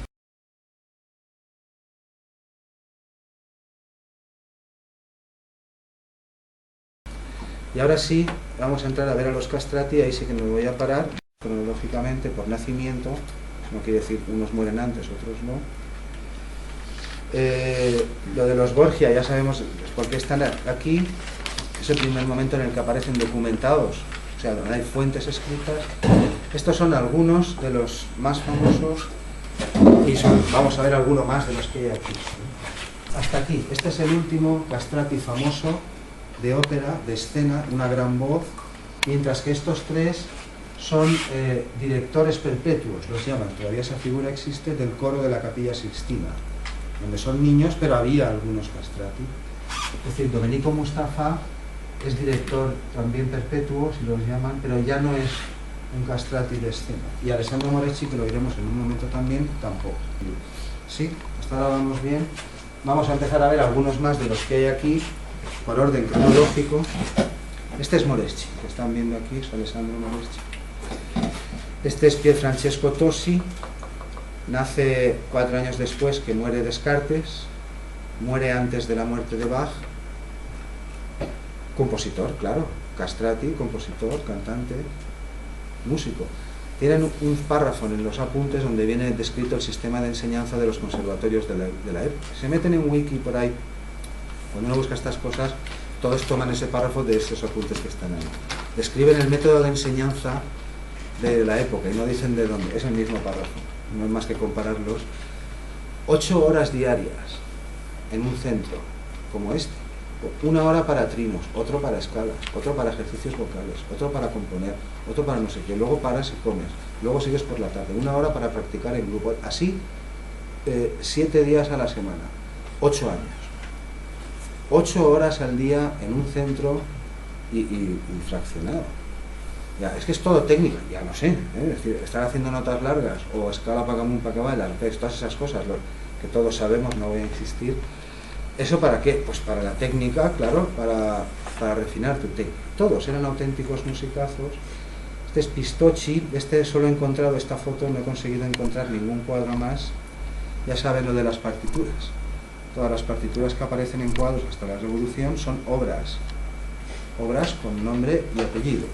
Y ahora sí, vamos a entrar a ver a los castrati, ahí sí que me voy a parar, cronológicamente, por nacimiento, no quiere decir unos mueren antes, otros no. Lo de los Borgia, ya sabemos por qué están aquí, es el primer momento en el que aparecen documentados, o sea, donde hay fuentes escritas. Estos son algunos de los más famosos y vamos a ver alguno más de los que hay aquí. Hasta aquí, este es el último castrati famoso de ópera, de escena, una gran voz, mientras que estos tres son directores perpetuos, los llaman, todavía esa figura existe, del coro de la Capilla Sixtina, donde son niños, pero había algunos castrati. Es decir, Domenico Mustafa es director también perpetuo, si los llaman, pero ya no es un castrati de escena. Y Alessandro Moreschi, que lo veremos en un momento también, tampoco. ¿Sí? Hasta ahora vamos bien. Vamos a empezar a ver algunos más de los que hay aquí, por orden cronológico. Este es Moreschi, que están viendo aquí, es Alessandro Moreschi. Este es Pier Francesco Tosi, nace 4 años después que muere Descartes, muere antes de la muerte de Bach. Compositor, claro, castrati, compositor, cantante, músico. Tienen un párrafo en los apuntes donde viene descrito el sistema de enseñanza de los conservatorios de la época. Se meten en wiki por ahí, cuando uno busca estas cosas, todos toman ese párrafo de esos apuntes que están ahí. Describen el método de enseñanza de la época y no dicen de dónde, es el mismo párrafo, no es más que compararlos. 8 horas diarias en un centro como este. 1 hora para trinos, otro para escalas, otro para ejercicios vocales, otro para componer, otro para no sé qué, luego paras y comes, luego sigues por la tarde, 1 hora para practicar en grupo, así 7 días a la semana, 8 años. 8 horas al día en un centro y fraccionado. Ya, es que es todo técnica, ya no sé, es decir, estar haciendo notas largas o escala pagamún pacabal, arpés, todas esas cosas que todos sabemos, no voy a insistir. ¿Eso para qué? Pues para la técnica, claro, para refinar tu técnica. Todos eran auténticos musicazos. Este es Pistocchi, solo he encontrado esta foto, no he conseguido encontrar ningún cuadro más. Ya saben lo de las partituras. Todas las partituras que aparecen en cuadros hasta la Revolución son obras con nombre y apellido,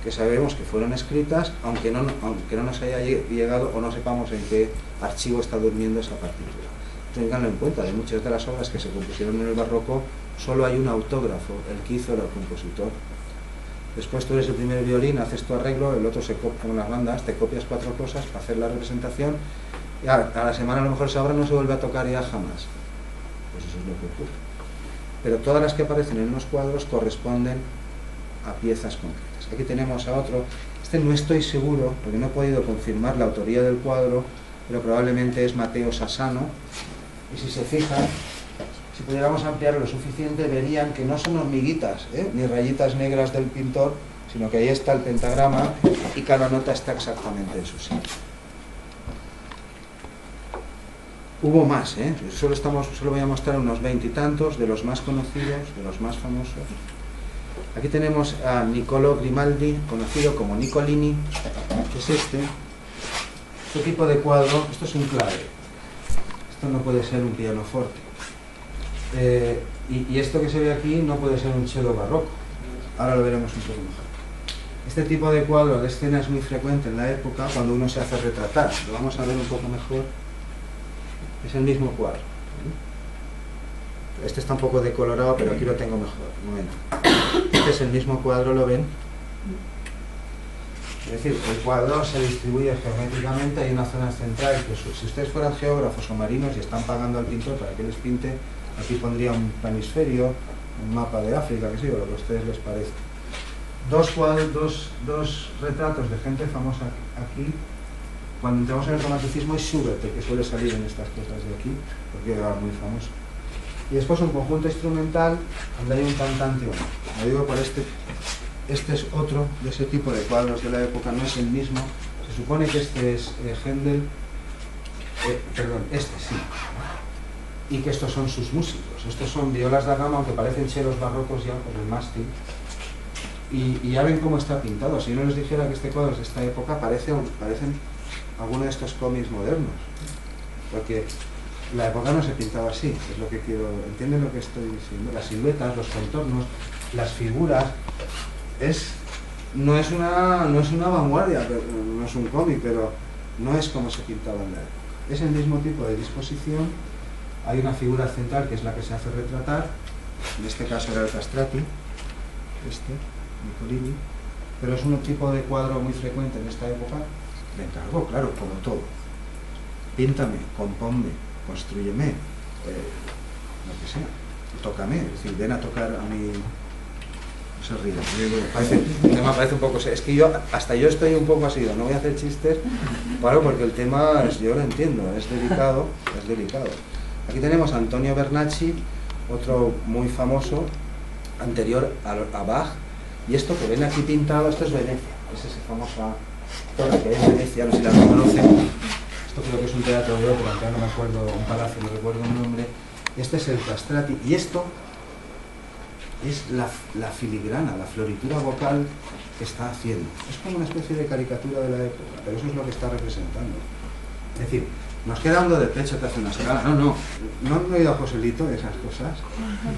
que sabemos que fueron escritas, aunque no nos haya llegado o no sepamos en qué archivo está durmiendo esa partitura. Tenganlo en cuenta, de muchas de las obras que se compusieron en el barroco, solo hay un autógrafo, el que hizo el compositor. después tú eres el primer violín, haces tu arreglo, el otro se copia con las bandas, te copias 4 cosas para hacer la representación, y a la semana a lo mejor esa obra no se vuelve a tocar ya jamás. Pues eso es lo que ocurre. Pero todas las que aparecen en unos cuadros corresponden a piezas concretas. Aquí tenemos a otro, este no estoy seguro, porque no he podido confirmar la autoría del cuadro, pero probablemente es Mateo Sassano, y si se fijan, si pudiéramos ampliar lo suficiente, verían que no son hormiguitas, ni rayitas negras del pintor, sino que ahí está el pentagrama y cada nota está exactamente en su sitio. Hubo más, solo voy a mostrar unos 20 y tantos de los más conocidos, de los más famosos. Aquí tenemos a Niccolò Grimaldi, conocido como Niccolini, que es este tipo de cuadro. Esto es un clave, esto no puede ser un pianoforte. Y esto que se ve aquí no puede ser un cello barroco. Ahora lo veremos un poco mejor. Este tipo de cuadro de escena es muy frecuente en la época cuando uno se hace retratar. Lo vamos a ver un poco mejor. Es el mismo cuadro. Este está un poco decolorado, pero aquí lo tengo mejor. Un momento. Este es el mismo cuadro, ¿lo ven? Es decir, el cuadro se distribuye geométricamente, hay una zona central que si ustedes fueran geógrafos o marinos y están pagando al pintor para que les pinte, aquí pondría un planisferio, un mapa de África, que sí, o lo que a ustedes les parezca. Dos retratos de gente famosa aquí. Cuando entramos en el romanticismo es Schubert el que suele salir en estas cosas de aquí, porque era muy famoso. Y después un conjunto instrumental donde hay un cantante. Lo digo por este es otro de ese tipo de cuadros de la época, no es el mismo. Se supone que este es Händel, este sí, y que estos son sus músicos. Estos son violas da gama, aunque parecen chelos barrocos ya por el mástil. Y ya ven cómo está pintado. Si yo no les dijera que este cuadro es de esta época, parecen algunos de estos cómics modernos, porque la época no se pintaba así, es lo que quiero, ¿entienden lo que estoy diciendo? Las siluetas, los contornos, las figuras, no es una vanguardia, no es un cómic, pero no es como se pintaba en la época. Es el mismo tipo de disposición, hay una figura central que es la que se hace retratar, en este caso era el Castrati, Niccolini, pero es un tipo de cuadro muy frecuente en esta época. Me encargó, claro, como todo. Píntame, compónme, constrúyeme, lo que sea, tócame, es decir, ven a tocar a mi... No se ríe, el tema parece un poco... Es que hasta yo estoy un poco así, no voy a hacer chistes, porque el tema, yo lo entiendo, es delicado. Aquí tenemos a Antonio Bernacchi, otro muy famoso, anterior a Bach, y esto que ven aquí pintado, esto es Venecia, es esa famosa torre que es Venecia, no sé si la reconocen. Esto creo que es un teatro de ópera, aunque no me acuerdo, un palacio, no recuerdo el nombre. Este es el Castrati, y esto es la filigrana, la floritura vocal que está haciendo. Es como una especie de caricatura de la época, pero eso es lo que está representando. Es decir, nos queda dando de pecho te hace una escala. No he oído a Joselito de esas cosas.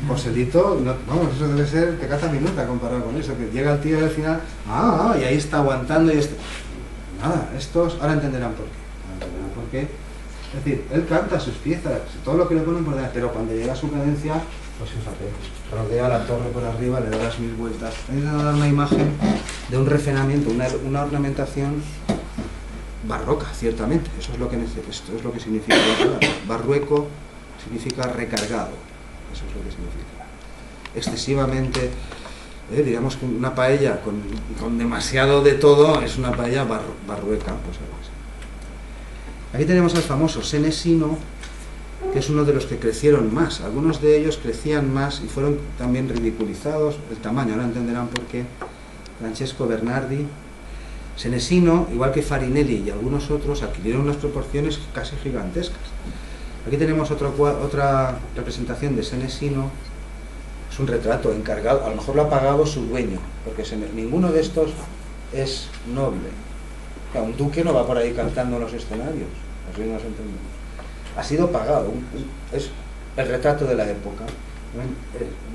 Joselito, vamos, eso debe ser pecata minuta comparado con eso, que llega el tío al final, y ahí está aguantando y nada, estos, ahora entenderán por qué. Es decir, él canta sus piezas, todo lo que le ponen por delante, pero cuando llega a su cadencia, pues fíjate, rodea la torre por arriba, le da las 1000 vueltas. Hay que dar una imagen de un refinamiento, una ornamentación barroca, ciertamente. Esto es lo que significa la palabra. Barrueco significa recargado, eso es lo que significa. Excesivamente, digamos que una paella con demasiado de todo es una paella barrueca, pues algo así. Aquí tenemos al famoso Senesino, que es uno de los que crecieron más. Algunos de ellos crecían más y fueron también ridiculizados, el tamaño, ahora entenderán por qué. Francesco Bernardi. Senesino, igual que Farinelli y algunos otros, adquirieron unas proporciones casi gigantescas. Aquí tenemos otra representación de Senesino. Es un retrato encargado, a lo mejor lo ha pagado su dueño, porque ninguno de estos es noble. O sea, un duque no va por ahí cantando en los escenarios, así nos entendemos. Ha sido pagado, es el retrato de la época,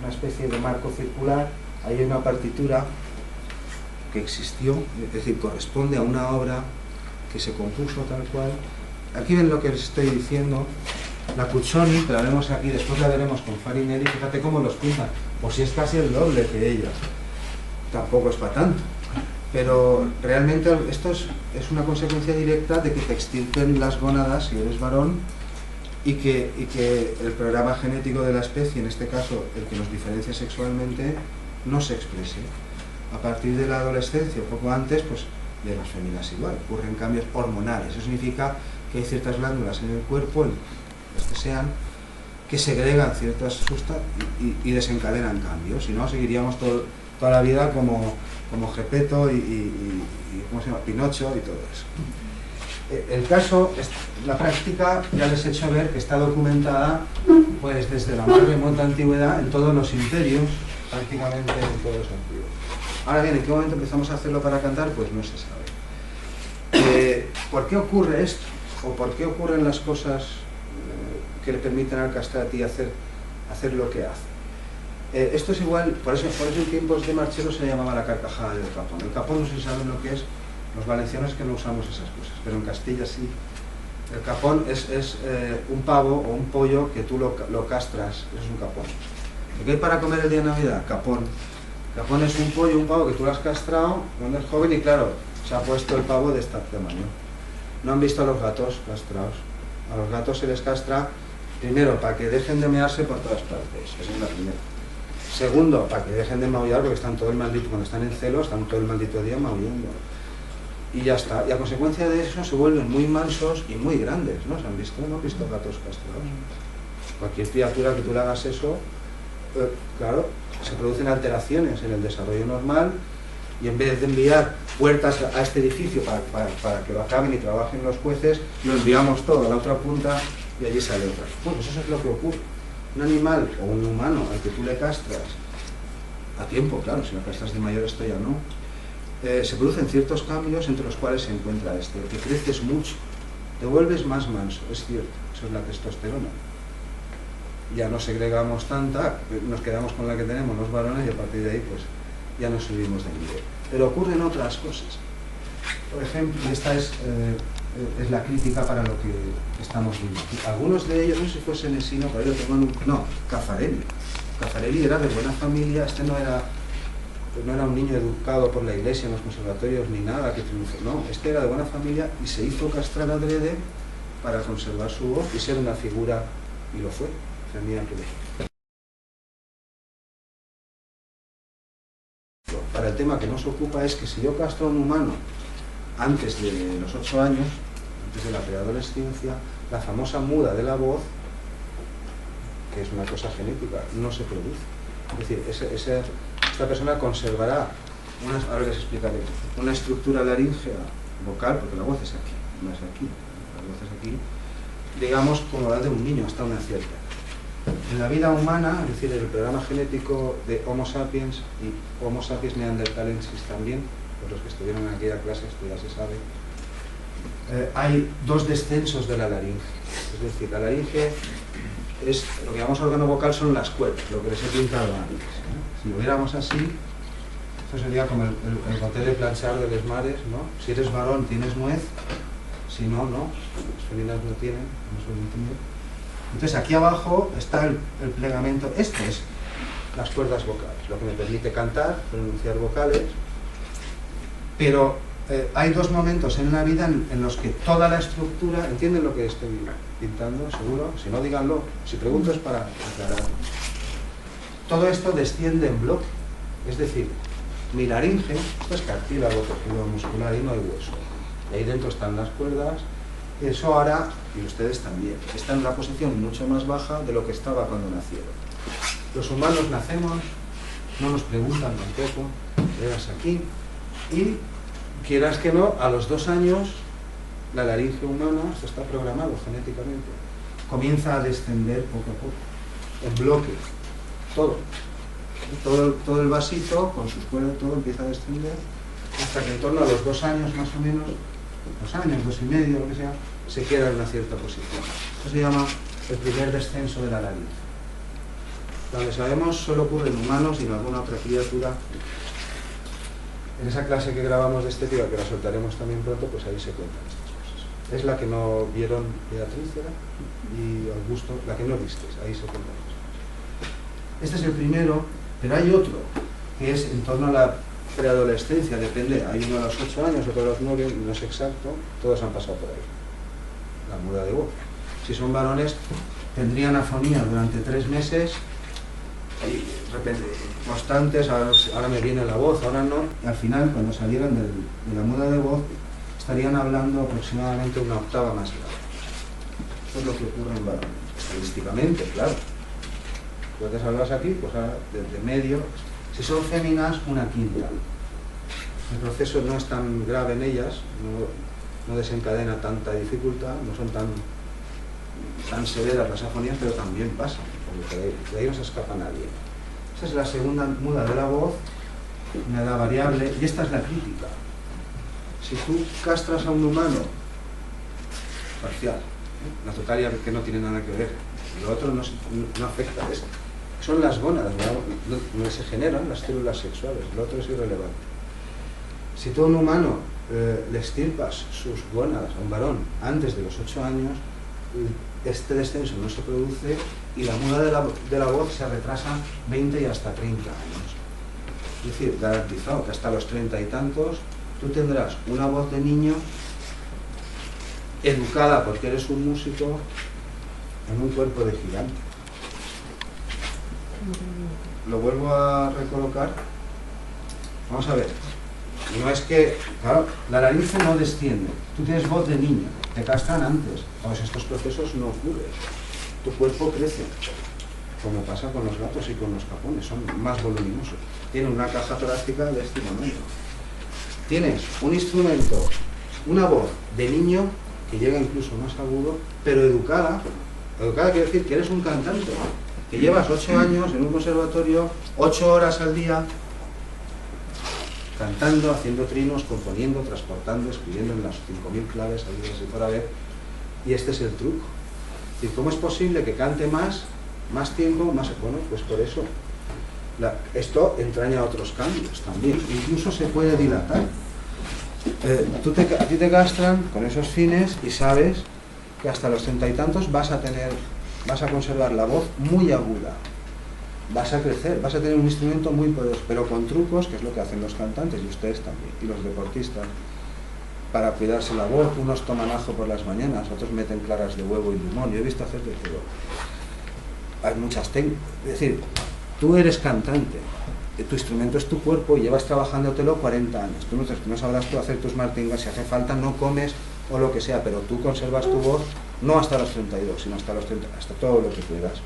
una especie de marco circular, ahí hay una partitura que existió, es decir, corresponde a una obra que se compuso tal cual. Aquí ven lo que les estoy diciendo. La Cuccioni, que la vemos aquí, después la veremos con Farinelli, fíjate cómo los pintan, o si es casi el doble que ella. tampoco es para tanto. Pero realmente esto es una consecuencia directa de que te extirpen las gónadas si eres varón y que el programa genético de la especie, en este caso el que nos diferencia sexualmente, no se exprese. A partir de la adolescencia, un poco antes, pues de las féminas igual, ocurren cambios hormonales. Eso significa que hay ciertas glándulas en el cuerpo, las que sean, que segregan ciertas sustancias y desencadenan cambios. Si no, seguiríamos toda la vida como Gepetto y ¿cómo se llama? Pinocho y todo eso. El caso, la práctica, ya les he hecho ver que está documentada pues desde la más remota antigüedad en todos los imperios, prácticamente en todos los antiguos. Ahora bien, ¿en qué momento empezamos a hacerlo para cantar? Pues no se sabe. ¿Por qué ocurre esto? ¿O por qué ocurren las cosas que le permiten al castrati hacer lo que hace? Esto es igual, por eso en tiempos de Marchelo se llamaba la carcajada del capón. El capón no sé si saben lo que es, los valencianos que no usamos esas cosas, pero en Castilla sí. El capón es un pavo o un pollo que tú lo castras, eso es un capón. ¿Lo que hay para comer el día de Navidad? Capón. Capón es un pollo, un pavo que tú lo has castrado cuando es joven y claro, se ha puesto el pavo de este tamaño. ¿No han visto a los gatos castrados? A los gatos se les castra, primero, para que dejen de mearse por todas partes, esa es la primera. Segundo, para que dejen de maullar, porque están todo el maldito, cuando están en celo, están todo el maldito día maullando. Y ya está. Y a consecuencia de eso se vuelven muy mansos y muy grandes, ¿no? ¿Se han visto? ¿No han visto gatos castrados? Cualquier criatura que tú le hagas eso, claro, se producen alteraciones en el desarrollo normal y en vez de enviar puertas a este edificio para que lo acaben y trabajen los jueces, lo enviamos todo a la otra punta y allí sale otra. Bueno, pues eso es lo que ocurre. Un animal o un humano al que tú le castras a tiempo, claro, si lo castras de mayor esto ya no, se producen ciertos cambios entre los cuales se encuentra que creces mucho, te vuelves más manso, es cierto, eso es la testosterona. Ya no segregamos tanta, nos quedamos con la que tenemos los varones y a partir de ahí pues ya nos subimos de nivel. Pero ocurren otras cosas. Por ejemplo, y esta es la crítica para lo que estamos viendo. Algunos de ellos, no sé si fue Senesino, por ahí lo tengo no, Caffarelli. Caffarelli era de buena familia, no era un niño educado por la iglesia en los conservatorios ni nada que triunfó, no, era de buena familia y se hizo castrar adrede para conservar su voz y ser una figura, y lo fue. Para el tema que nos ocupa es que si yo castro a un humano antes de los 8 años, antes de la preadolescencia, la famosa muda de la voz, que es una cosa genética, no se produce. Es decir, esta persona conservará, ahora les explicaré, una estructura laríngea vocal, porque la voz es aquí, no es aquí, la voz es aquí, digamos como la de un niño hasta una cierta edad. En la vida humana, es decir, el programa genético de Homo sapiens y Homo sapiens neanderthalensis también, por los que estuvieron en aquella clase, esto ya se sabe, hay dos descensos de la laringe. Es decir, la laringe es lo que llamamos órgano vocal, son las cuerdas, lo que les he pintado antes. Si lo viéramos así, esto sería como el boté de planchar de los mares, ¿no? Si eres varón tienes nuez, si no, no. Las feminas no tienen, no suelen tener. Entonces aquí abajo está el plegamento, esto es las cuerdas vocales, lo que me permite cantar, pronunciar vocales, pero hay dos momentos en la vida en los que toda la estructura, ¿entienden lo que estoy pintando? ¿Seguro? Si no, díganlo, si pregunto es para aclarar. Todo esto desciende en bloque, es decir, mi laringe, esto es cartílago, tejido muscular y no hay hueso, y ahí dentro están las cuerdas. Eso hará, y ustedes también, está en una posición mucho más baja de lo que estaba cuando nacieron. Los humanos nacemos, no nos preguntan tampoco, llegas aquí, y quieras que no, a los 2 años, la laringe humana, esto está programado genéticamente, comienza a descender poco a poco, en bloque, todo el vasito, con sus cuerdas, todo empieza a descender, hasta que en torno a los 2 años más o menos, 2 años, 2 y medio, lo que sea, se queda en una cierta posición. Esto se llama el primer descenso de la laringe. Donde sabemos solo ocurre en humanos y en alguna otra criatura. En esa clase que grabamos de estética, que la soltaremos también pronto, pues ahí se cuentan estas cosas. Es la que no vieron Beatriz y Augusto, la que no visteis, ahí se cuentan estas cosas. Este es el primero, pero hay otro, que es en torno a la preadolescencia, depende, hay uno a los 8 años, otro a los 9, no es exacto, todos han pasado por ahí, la muda de voz. Si son varones, tendrían afonía durante 3 meses, y constantes, ahora me viene la voz, ahora no, y al final, cuando salieran de la muda de voz, estarían hablando aproximadamente una octava más grave. Eso es lo que ocurre en varones, estadísticamente, claro. Puedes hablar aquí, pues ahora desde medio. Si son féminas, una quinta. El proceso no es tan grave en ellas, no desencadena tanta dificultad, no son tan severas las afonías, pero también pasan, porque de ahí no se escapa nadie. Esta es la segunda muda de la voz, una edad variable, y esta es la crítica. Si tú castras a un humano, parcial, la totalia que no tiene nada que ver, lo otro no afecta, son las gónadas, donde se generan las células sexuales, lo otro es irrelevante. Si tú a un humano le extirpas sus gónadas a un varón antes de los 8 años, este descenso no se produce y la muda de la voz se retrasa 20 y hasta 30 años. Es decir, garantizado que hasta los 30 y tantos tú tendrás una voz de niño educada porque eres un músico en un cuerpo de gigante. Lo vuelvo a recolocar. Vamos a ver. No es que, claro, la laringe no desciende. Tú tienes voz de niño, te castran antes. Pues estos procesos no ocurren. Tu cuerpo crece, como pasa con los gatos y con los capones, son más voluminosos. Tienen una caja torácica de este tamaño. Tienes un instrumento, una voz de niño que llega incluso más agudo, pero educada. Educada quiere decir que eres un cantante, que llevas 8 años en un conservatorio, 8 horas al día, cantando, haciendo trinos, componiendo, transportando, escribiendo en las 5.000 claves, habidas y por haber, y este es el truco. ¿Y cómo es posible que cante más tiempo, más? Bueno, pues por eso. Esto entraña otros cambios también, incluso se puede dilatar. A ti te castran con esos fines y sabes que hasta los 30 y tantos vas a conservar la voz muy aguda. Vas a crecer, vas a tener un instrumento muy poderoso, pero con trucos, que es lo que hacen los cantantes y ustedes también, y los deportistas, para cuidarse la voz. Unos toman ajo por las mañanas, otros meten claras de huevo y limón. Yo he visto hacer de todo. Hay muchas técnicas. Es decir, tú eres cantante, tu instrumento es tu cuerpo y llevas trabajándotelo 40 años. Tú no sabrás tú hacer tus martingas, si hace falta no comes o lo que sea, pero tú conservas tu voz no hasta los 32, sino hasta los 30, hasta todo lo que puedas,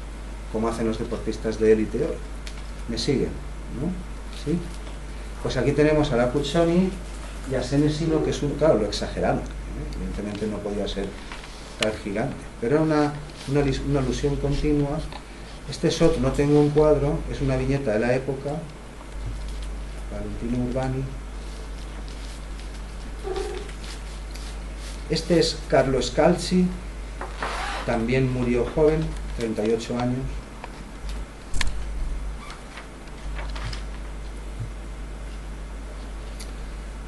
como hacen los deportistas de élite hoy. ¿Me siguen? ¿No? ¿Sí? Pues aquí tenemos a la Puccioni y a Senesino, que es claro, lo exagerado, evidentemente no podía ser tan gigante, pero era una alusión continua. Este es otro, no tengo un cuadro, es una viñeta de la época, Valentino Urbani. Este es Carlo Scalzi, también murió joven, 38 años.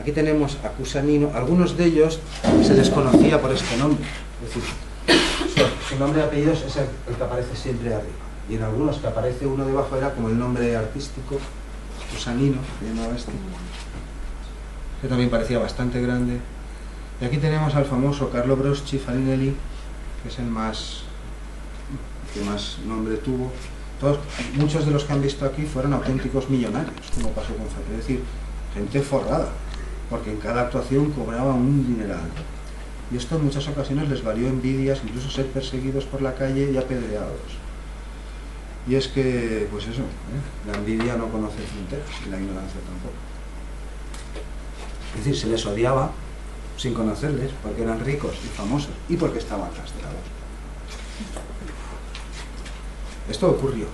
Aquí tenemos a Cusanino, algunos de ellos se les conocía por este nombre, es decir, su nombre y apellidos es el que aparece siempre arriba, y en algunos que aparece uno debajo era como el nombre artístico, Cusanino, se llamaba este, que también parecía bastante grande. Y aquí tenemos al famoso Carlo Broschi Farinelli, que es el que más nombre tuvo. Muchos de los que han visto aquí fueron auténticos millonarios, como pasó con Farinelli, es decir, gente forrada, porque en cada actuación cobraba un dineral. Y esto en muchas ocasiones les valió envidias, incluso ser perseguidos por la calle y apedreados. Y es que, pues eso, la envidia no conoce fronteras y la ignorancia tampoco. Es decir, se les odiaba sin conocerles, porque eran ricos y famosos y porque estaban castrados. Esto ocurrió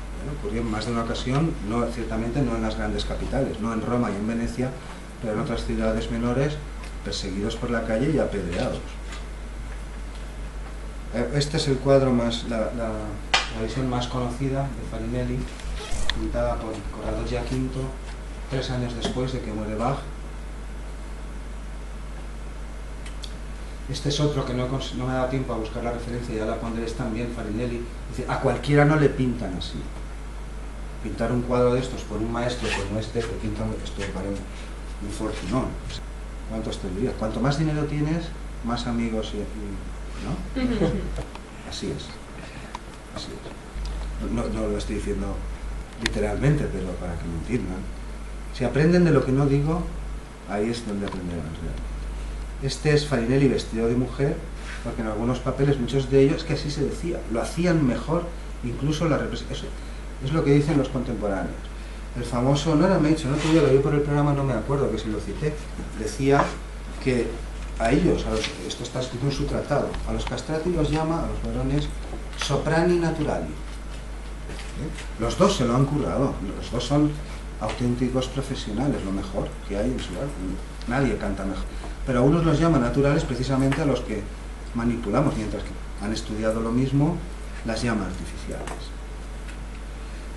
en más de una ocasión, ciertamente no en las grandes capitales, no en Roma y en Venecia, pero en otras ciudades menores, perseguidos por la calle y apedreados. Este es el cuadro la visión más conocida de Farinelli, pintada por Corrado Giaquinto, 3 años después de que muere Bach. Este es otro que no me ha dado tiempo a buscar la referencia, ya la pondré, es también Farinelli. Es decir, a cualquiera no le pintan así. Pintar un cuadro de estos por un maestro como este, que pinta esto vale un fortunón. ¿Cuántos tendrías? Cuanto más dinero tienes, más amigos ¿no? Así es. Así es. No lo estoy diciendo literalmente, pero para que me entiendan. Si aprenden de lo que no digo, ahí es donde aprenderán realmente. Este es Farinelli vestido de mujer, porque en algunos papeles, muchos de ellos, que así se decía, lo hacían mejor, incluso la representación. Es lo que dicen los contemporáneos. El famoso, no era Meitzer, no te lo vi por el programa, no me acuerdo que si lo cité, decía que a ellos, esto está escrito en su tratado, a los castrati los llama, a los varones, soprani naturali. Los dos se lo han currado, los dos son auténticos profesionales, lo mejor que hay en su arte. Nadie canta mejor. Pero a unos los llama naturales precisamente a los que manipulamos, mientras que han estudiado lo mismo, las llama artificiales.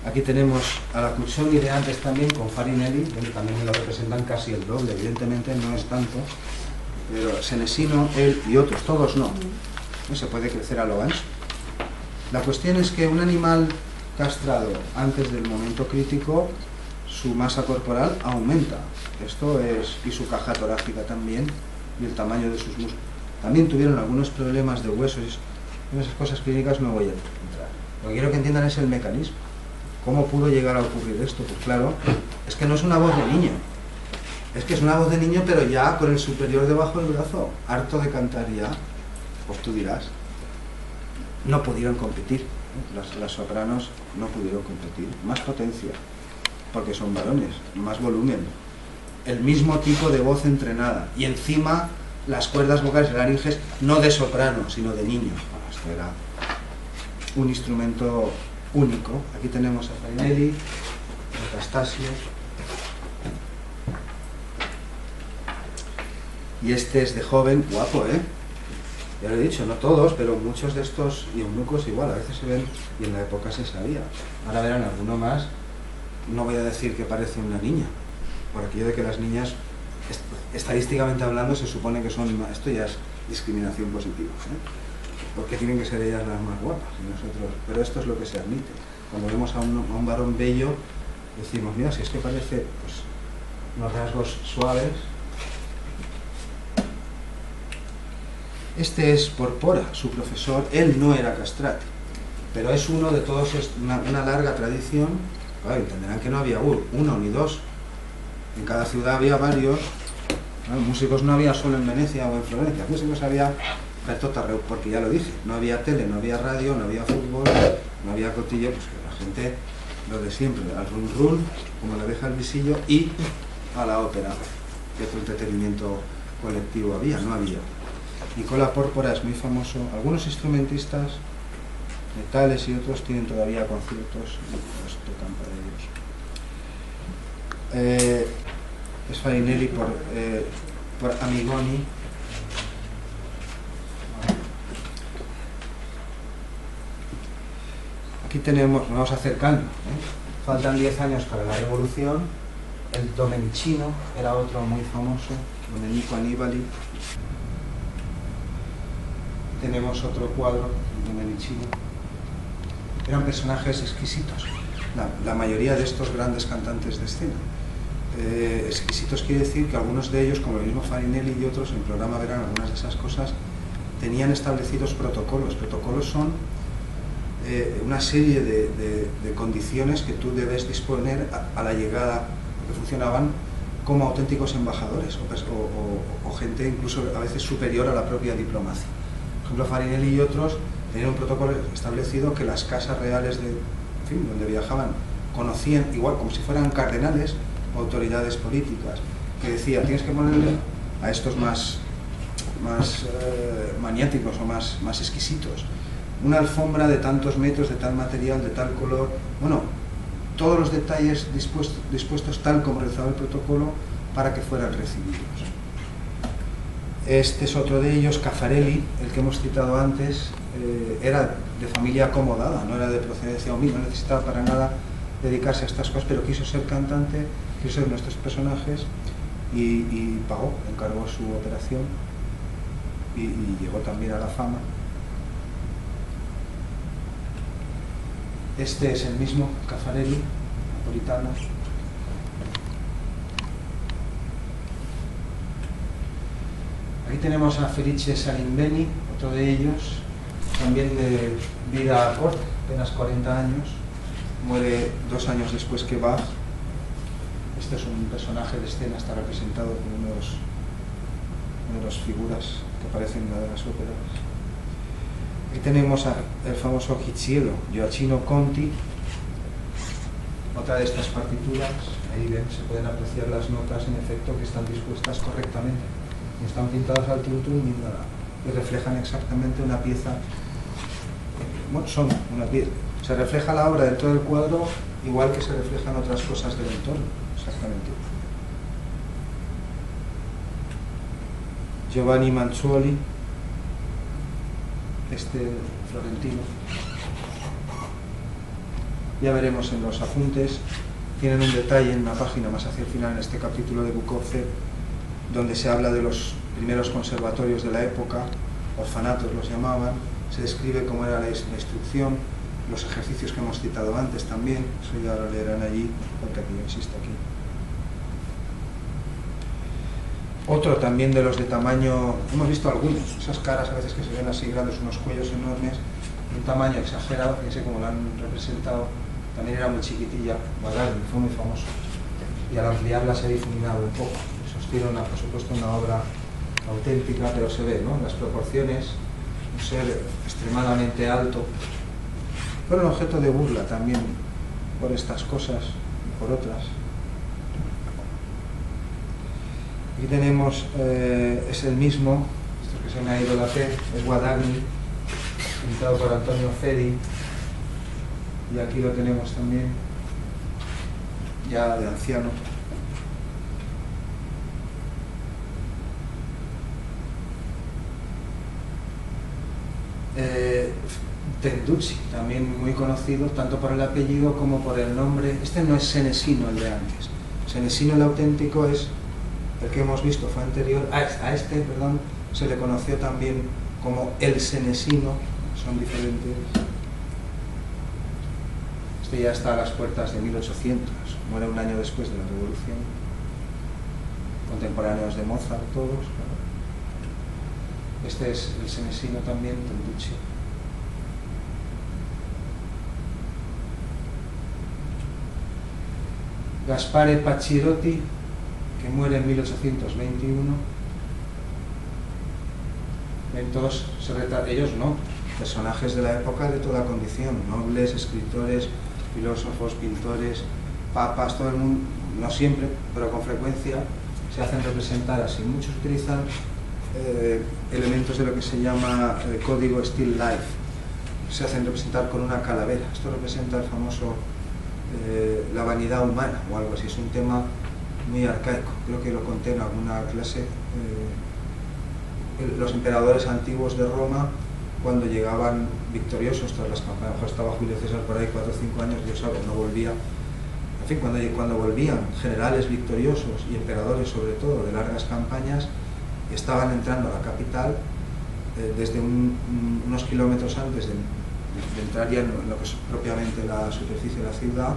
Aquí tenemos a la Cuccioni de antes también con Farinelli, donde también lo representan casi el doble, evidentemente no es tanto, pero Senesino, él y otros, todos no se puede crecer a lo ancho. La cuestión es que un animal castrado antes del momento crítico, su masa corporal aumenta, esto es, y su caja torácica también, y el tamaño de sus músculos. También tuvieron algunos problemas de huesos, en esas cosas clínicas no voy a entrar. Lo que quiero que entiendan es el mecanismo. ¿Cómo pudo llegar a ocurrir esto? Pues claro, es que no es una voz de niño. Es que es una voz de niño, pero ya con el superior debajo del brazo, harto de cantar ya, pues tú dirás. No pudieron competir. Las sopranos no pudieron competir. Más potencia, porque son varones, más volumen. El mismo tipo de voz entrenada. Y encima las cuerdas vocales y laringes no de soprano, sino de niño. Bueno, esto era un instrumento único. Aquí tenemos a Farinelli, a Castacio. Y este es de joven, guapo, ¿eh? Ya lo he dicho, no todos, pero muchos de estos y eunucos igual, a veces se ven, y en la época se sabía. Ahora verán alguno más, no voy a decir que parece una niña, por aquello de que las niñas, estadísticamente hablando, se supone que son, esto ya es discriminación positiva, ¿eh? Porque tienen que ser ellas las más guapas, y nosotros, pero esto es lo que se admite. Cuando vemos a un varón bello, decimos, mira, si es que parece pues, unos rasgos suaves. Este es Porpora, su profesor. Él no era castrati, pero es uno de todos, una larga tradición. Claro, entenderán que no había uno ni dos, en cada ciudad había varios. Claro, músicos no había solo en Venecia o en Florencia, músicos había porque ya lo dije, no había tele, no había radio, no había fútbol, no había cotillo, pues que la gente, lo de siempre, al run run, como le deja el visillo, y a la ópera. ¿Qué otro entretenimiento colectivo había? No había. Nicola Porpora es muy famoso, algunos instrumentistas metales y otros tienen todavía conciertos y los tocan para ellos. Es Farinelli por Amigoni. Aquí tenemos, nos vamos acercando, ¿eh? Faltan 10 años para la Revolución. El Domenicino era otro muy famoso, Domenico Annibali. Tenemos otro cuadro, el Domenicino. Eran personajes exquisitos, la mayoría de estos grandes cantantes de escena. Exquisitos quiere decir que algunos de ellos, como el mismo Farinelli y otros, en el programa verán algunas de esas cosas, tenían establecidos protocolos. Protocolos son una serie de condiciones que tú debes disponer a la llegada, que funcionaban como auténticos embajadores o gente incluso a veces superior a la propia diplomacia. Por ejemplo, Farinelli y otros tenían un protocolo establecido que las casas reales donde viajaban conocían, igual como si fueran cardenales o autoridades políticas, que decía, tienes que ponerle a estos más maniáticos o más exquisitos una alfombra de tantos metros, de tal material, de tal color, bueno, todos los detalles dispuestos tal como rezaba el protocolo para que fueran recibidos. Este es otro de ellos, Caffarelli, el que hemos citado antes, era de familia acomodada, no era de procedencia humilde, no necesitaba para nada dedicarse a estas cosas, pero quiso ser cantante, quiso ser nuestros personajes y pagó, encargó su operación y llegó también a la fama. Este es el mismo Caffarelli, napolitano. tenemos a Felice Salimbeni, otro de ellos, también de vida corta, apenas 40 años, muere 2 años después que Bach. Este es un personaje de escena, está representado como uno de las figuras que aparecen en una de las óperas. Aquí tenemos al famoso Giccielo, Gioacchino Conti, otra de estas partituras. Ahí ven, se pueden apreciar las notas en efecto que están dispuestas correctamente, no están pintadas al tuntún ni nada, y reflejan exactamente una pieza. Bueno, son una pieza. Se refleja la obra dentro del cuadro igual que se reflejan otras cosas del entorno, exactamente. Giovanni Manzuoli, este florentino. Ya veremos en los apuntes, tienen un detalle en una página más hacia el final en este capítulo de Bukovce, donde se habla de los primeros conservatorios de la época, orfanatos los llamaban, se describe cómo era la instrucción, los ejercicios que hemos citado antes también, eso ya lo leerán allí, porque aquí existe aquí. Otro también de los de tamaño, hemos visto algunos, esas caras a veces que se ven así grandes, unos cuellos enormes, un tamaño exagerado, fíjense cómo lo han representado, también era muy chiquitilla, Guadagni, fue muy famoso, y al ampliarla se ha difuminado un poco, sostiene por supuesto una obra auténtica, pero se ve, ¿no?, en las proporciones, un ser extremadamente alto, pero un objeto de burla también por estas cosas y por otras. Aquí tenemos, es el mismo, esto que se me ha ido la P, es Guadagni, pintado por Antonio Fedi, y aquí lo tenemos también, ya de anciano. Tenducci, también muy conocido, tanto por el apellido como por el nombre. Este no es Senesino, el de antes. Senesino, el auténtico, es el que hemos visto, fue anterior. A este, perdón, se le conoció también como el Senesino, son diferentes. Este ya está a las puertas de 1800, muere un año después de la Revolución. Contemporáneos de Mozart, todos. Este es el Senesino también, Tenducci. Gaspare Pacchirotti, que muere en 1821. Todos ellos no, personajes de la época de toda condición, nobles, escritores, filósofos, pintores, papas, todo el mundo, no siempre, pero con frecuencia se hacen representar así. Muchos utilizan elementos de lo que se llama código still life, se hacen representar con una calavera. Esto representa el famoso la vanidad humana o algo así, es un tema muy arcaico, creo que lo conté en alguna clase. Los emperadores antiguos de Roma, cuando llegaban victoriosos tras las campañas, a lo mejor estaba Julio César por ahí 4 o 5 años, Dios sabe, no volvía, en fin, cuando volvían generales victoriosos y emperadores sobre todo de largas campañas, estaban entrando a la capital desde unos kilómetros antes de entrar ya en lo que es propiamente la superficie de la ciudad,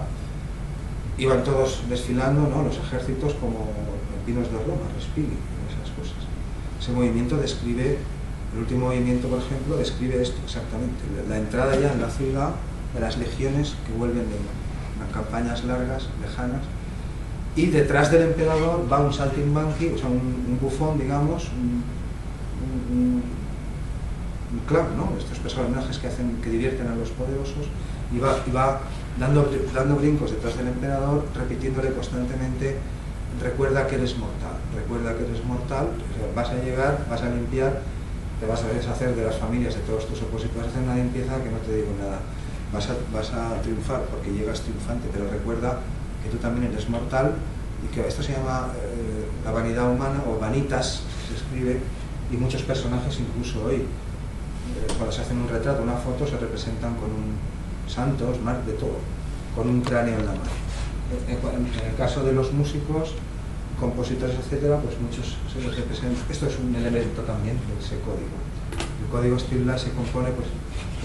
iban todos desfilando, ¿no?, los ejércitos como pinos de Roma, Respighi, esas cosas. Ese movimiento describe, el último movimiento por ejemplo, describe esto exactamente, la entrada ya en la ciudad de las legiones que vuelven de campañas largas, lejanas, y detrás del emperador va un saltimbanqui, o sea, un bufón, digamos, un clown, ¿no?, estos personajes que divierten a los poderosos, y va dando brincos detrás del emperador, repitiéndole constantemente: recuerda que eres mortal, recuerda que eres mortal, o sea, vas a llegar, vas a limpiar, te vas a deshacer de las familias de todos tus opositores, vas a hacer una limpieza que no te digo nada, vas a triunfar porque llegas triunfante, pero recuerda que tú también eres mortal, y que esto se llama la vanidad humana, o vanitas, se escribe, y muchos personajes incluso hoy, cuando se hacen un retrato, una foto, se representan con santos, más de todo, con un cráneo en la mano. En el caso de los músicos, compositores, etcétera, pues muchos se les representan. Esto es un elemento también de ese código. El código still life se compone, pues,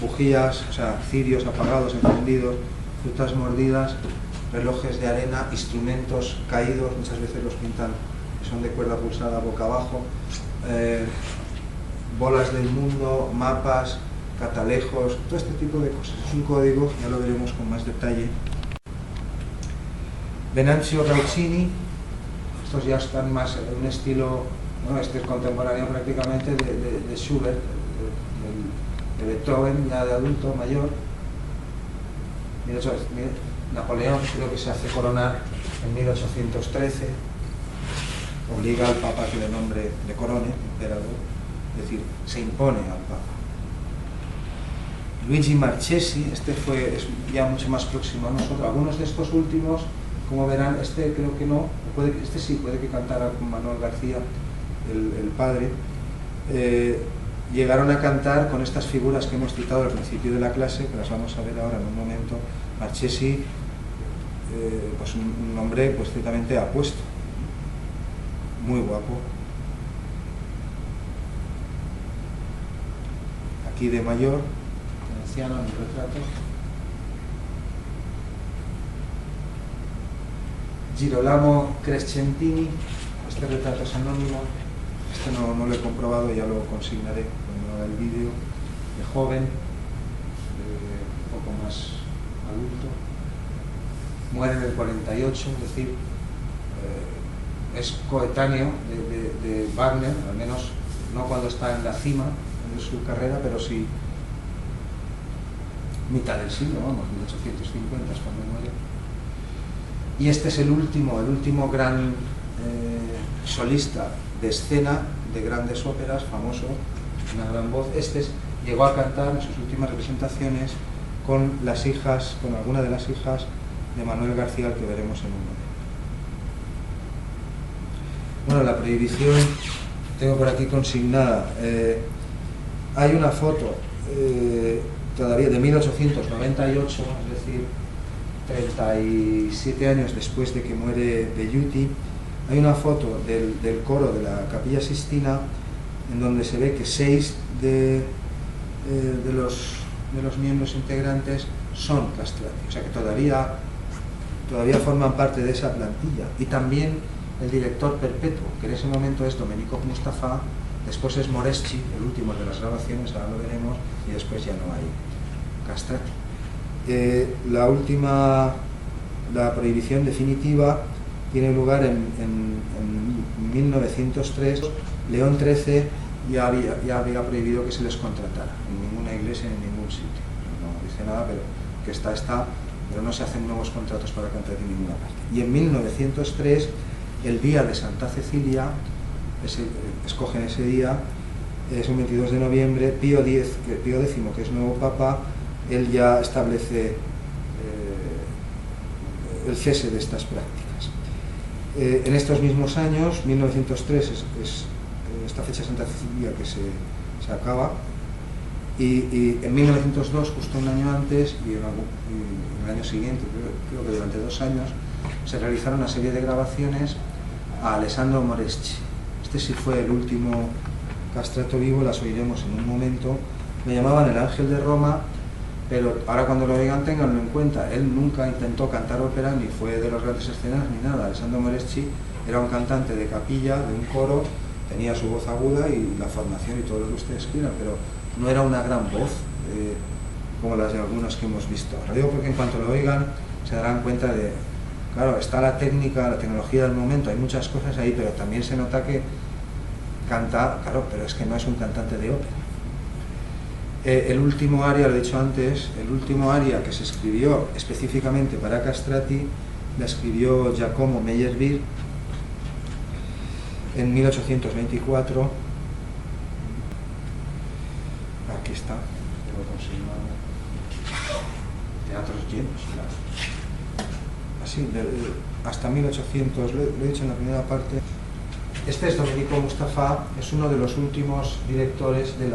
bujías, o sea, cirios apagados, encendidos, frutas mordidas, relojes de arena, instrumentos caídos, muchas veces los pintan, son de cuerda pulsada boca abajo, bolas del mundo, mapas, catalejos, todo este tipo de cosas. Es un código, ya lo veremos con más detalle. Venancio Rauzzini, estos ya están más en un estilo, ¿no? Este es contemporáneo prácticamente de Schubert, de Beethoven, ya de adulto, mayor. Napoleón creo que se hace coronar en 1813, obliga al Papa que le nombre, le corone, emperador, es decir, se impone al Papa. Luigi Marchesi, es ya mucho más próximo a nosotros. Algunos de estos últimos, como verán, este creo que no, este sí, puede que cantara con Manuel García, el padre. Llegaron a cantar con estas figuras que hemos citado al principio de la clase, que las vamos a ver ahora en un momento. Marchesi, pues un hombre pues ciertamente apuesto, muy guapo. Aquí de mayor, anciano en el retrato. Girolamo Crescentini, este retrato es anónimo, este no lo he comprobado, ya lo consignaré cuando haga el vídeo, de joven, un poco más adulto, muere en el 48, es decir, es coetáneo de Wagner, al menos no cuando está en la cima de su carrera, pero sí mitad del siglo, vamos, 1850 es cuando muere. Y este es el último gran solista de escena de grandes óperas, famoso, una gran voz. Llegó a cantar en sus últimas representaciones con alguna de las hijas de Manuel García, al que veremos en un momento. Bueno, la prohibición, tengo por aquí consignada, hay una foto todavía de 1898, es decir, 37 años después de que muere Belluti. Hay una foto del coro de la Capilla Sistina en donde se ve que 6 de los miembros integrantes son castrati, o sea que todavía forman parte de esa plantilla. Y también el director perpetuo, que en ese momento es Domenico Mustafa, después es Moreschi, el último de las grabaciones, ahora lo veremos, y después ya no hay castrati. La prohibición definitiva tiene lugar en 1903. León XIII ya había prohibido que se les contratara en ninguna iglesia, en ningún sitio. No dice nada, pero que está, pero no se hacen nuevos contratos para cantar en ninguna parte. Y en 1903, el día de Santa Cecilia, escogen ese día, es un 22 de noviembre, Pío X, que es nuevo papa, él ya establece el cese de estas prácticas. En estos mismos años, 1903 es esta fecha de Santa Cecilia que se acaba, y en 1902, justo un año antes, y en el año siguiente, creo que durante 2 años, se realizaron una serie de grabaciones a Alessandro Moreschi. Este sí fue el último castrato vivo, las oiremos en un momento. Me llamaban el Ángel de Roma, pero ahora cuando lo oigan tenganlo en cuenta. Él nunca intentó cantar ópera, ni fue de los grandes escenarios, ni nada. Alessandro Moreschi era un cantante de capilla, de un coro, tenía su voz aguda y la formación y todo lo que ustedes quieran, pero no era una gran voz como las de algunos que hemos visto. Lo digo porque en cuanto lo oigan se darán cuenta de, claro, está la técnica, la tecnología del momento, hay muchas cosas ahí, pero también se nota que canta, claro, pero es que no es un cantante de ópera. El último aria, lo he dicho antes, el último aria que se escribió específicamente para castrati, la escribió Giacomo Meyerbeer en 1824. Aquí está, lo consignado. Teatros llenos, claro. Así, hasta 1800, lo he dicho en la primera parte. Este es Domenico Mustafa, es uno de los últimos directores de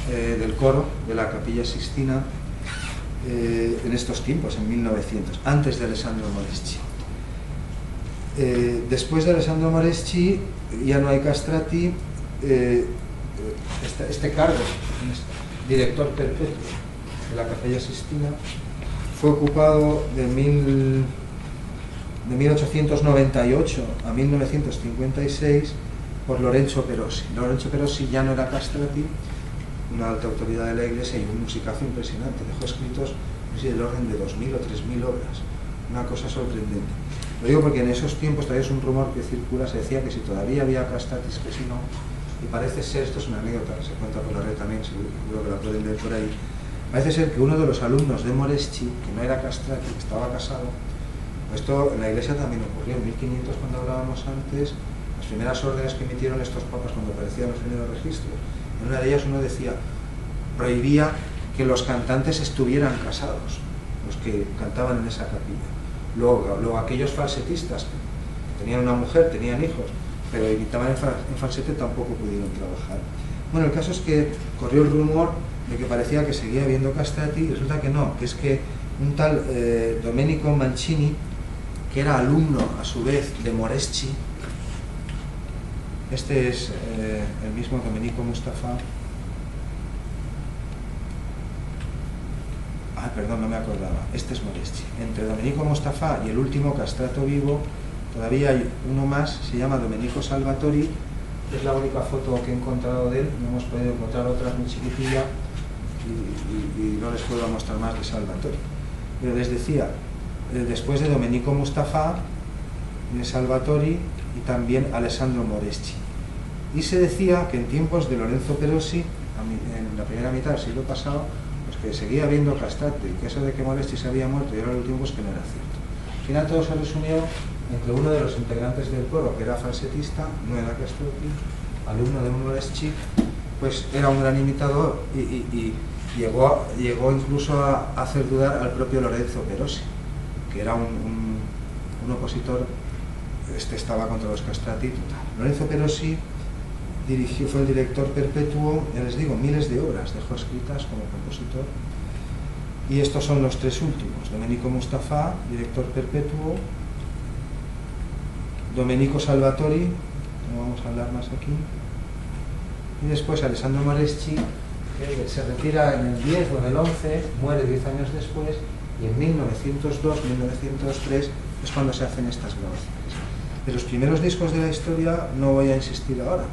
del coro de la Capilla Sistina en estos tiempos, en 1900, antes de Alessandro Moreschi. Después de Alessandro Moreschi ya no hay castrati. Este cargo, director perpetuo de la Capilla Sistina, fue ocupado de 1898 a 1956 por Lorenzo Perosi. Lorenzo Perosi ya no era castrati, una alta autoridad de la Iglesia y un musicazo impresionante. Dejó escritos, no sé, del orden de 2.000 o 3.000 obras. Una cosa sorprendente. Lo digo porque en esos tiempos todavía es un rumor que circula, se decía que si todavía había castratis, que si no, y parece ser, esto es una anécdota, se cuenta por la red también, seguro que la pueden ver por ahí, parece ser que uno de los alumnos de Moreschi, que no era castrati, que estaba casado, esto en la Iglesia también ocurrió, en 1500 cuando hablábamos antes, las primeras órdenes que emitieron estos papas cuando aparecían los primeros registros, en una de ellas uno decía, prohibía que los cantantes estuvieran casados, los que cantaban en esa capilla. Luego aquellos falsetistas que tenían una mujer, tenían hijos, pero imitaban en falsete, tampoco pudieron trabajar. Bueno, el caso es que corrió el rumor de que parecía que seguía habiendo castrati, y resulta que no, que es que un tal Domenico Mancini, que era alumno a su vez de Moreschi, este es el mismo Domenico Mustafa. Perdón, no me acordaba, este es Moreschi. Entre Domenico Mustafa y el último castrato vivo todavía hay uno más, se llama Domenico Salvatori, es la única foto que he encontrado de él, no hemos podido encontrar otras muy chiquitilla y no les puedo mostrar más de Salvatori. Pero les decía, después de Domenico Mustafa, de Salvatori y también Alessandro Moreschi. Y se decía que en tiempos de Lorenzo Perosi, en la primera mitad del siglo pasado, pues que seguía habiendo castrati, y que eso de que Moreschi se había muerto y ahora el último pues que no era cierto. Al final todo se resumió en que uno de los integrantes del coro, que era falsetista, no era castrati, alumno de Moreschi, pues era un gran imitador y llegó incluso a hacer dudar al propio Lorenzo Perosi, que era un opositor, estaba contra los castrati total. Lorenzo Perosi fue el director perpetuo, ya les digo, miles de obras dejó escritas como compositor, y estos son los tres últimos: Domenico Mustafa, director perpetuo; Domenico Salvatori, no vamos a hablar más aquí, y después Alessandro Moreschi, que se retira en el 10 o en el 11, muere 10 años después, y en 1902-1903 es cuando se hacen estas grabaciones. De los primeros discos de la historia no voy a insistir ahora.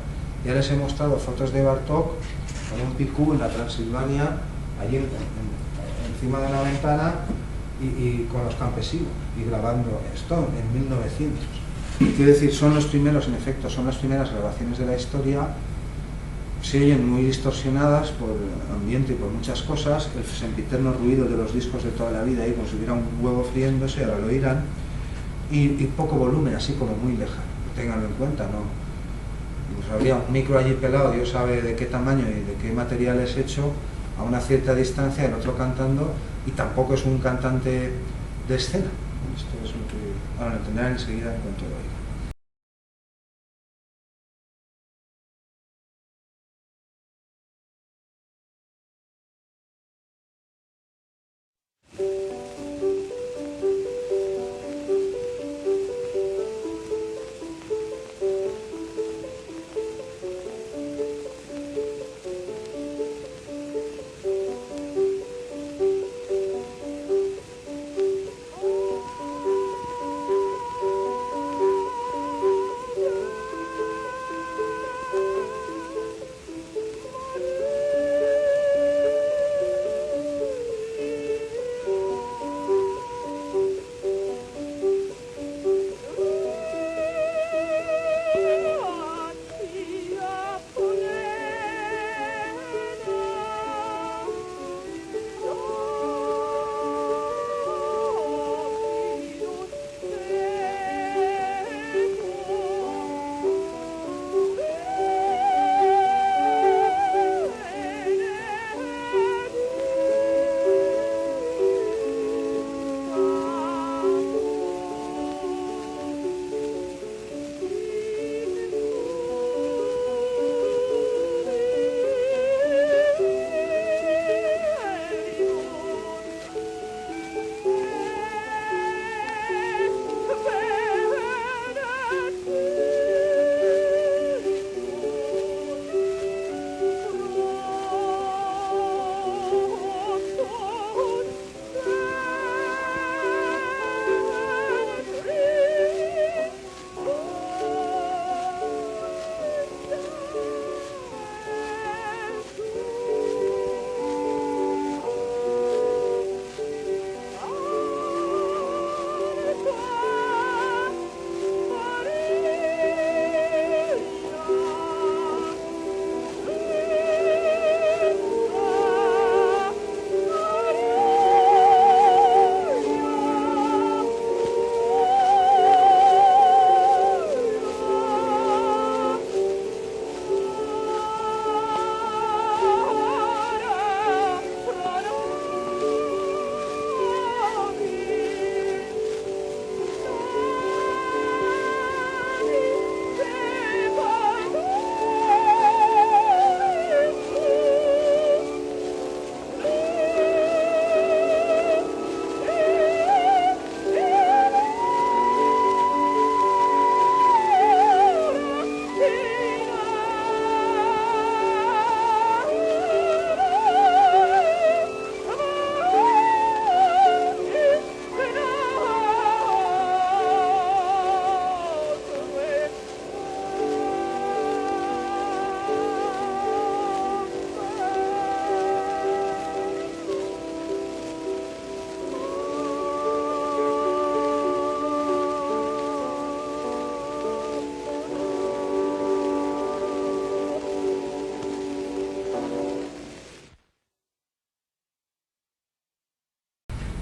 Ya les he mostrado fotos de Bartók con un picú en la Transilvania, allí encima de una ventana, y con los campesinos, y grabando esto en 1900. Quiero decir, son los primeros, en efecto, son las primeras grabaciones de la historia. Se oyen muy distorsionadas por el ambiente y por muchas cosas, el sempiterno ruido de los discos de toda la vida, ahí como si hubiera un huevo friéndose, ahora lo oirán, y poco volumen, así como muy lejano. Ténganlo en cuenta, ¿no? Pues habría un micro allí pelado, Dios sabe de qué tamaño y de qué material es hecho, a una cierta distancia, el otro cantando, y tampoco es un cantante de escena. Esto es lo que ahora lo entenderán enseguida en cuanto lo oigan.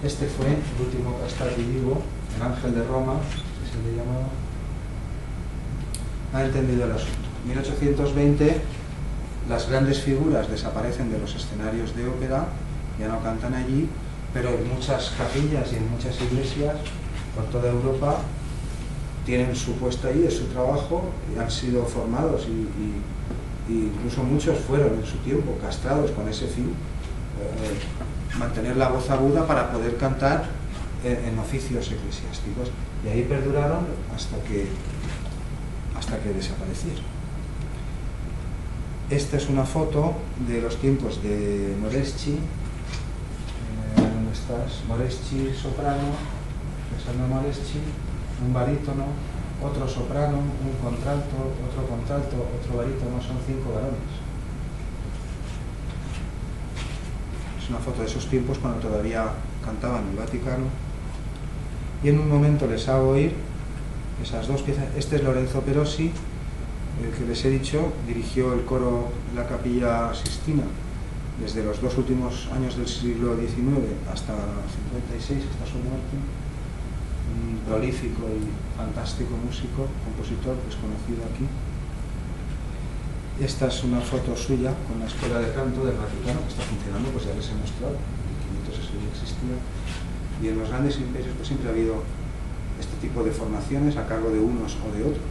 Este fue el último castrati vivo, el Ángel de Roma, que se le llamaba. Ha entendido el asunto. En 1820 las grandes figuras desaparecen de los escenarios de ópera, ya no cantan allí, pero en muchas capillas y en muchas iglesias por toda Europa tienen su puesto ahí, es su trabajo, y han sido formados y incluso muchos fueron en su tiempo castrados con ese fin, mantener la voz aguda para poder cantar en oficios eclesiásticos, y ahí perduraron hasta que desaparecieron. Esta es una foto de los tiempos de Moreschi. ¿Dónde estás? Moreschi soprano, Alessandro Moreschi, un barítono, otro soprano, un contralto, otro barítono, son 5 varones. Es una foto de esos tiempos cuando todavía cantaban en el Vaticano, y en un momento les hago oír esas dos piezas. Este es Lorenzo Perosi, el que les he dicho, dirigió el coro de la Capilla Sistina desde los 2 últimos años del siglo XIX hasta 56, hasta su muerte. Un prolífico y fantástico músico, compositor, desconocido aquí. Esta es una foto suya con la Escuela de Canto del Vaticano, que está funcionando, pues ya les he mostrado, en 1500 eso ya existía. Y en los grandes imperios pues siempre ha habido este tipo de formaciones a cargo de unos o de otros.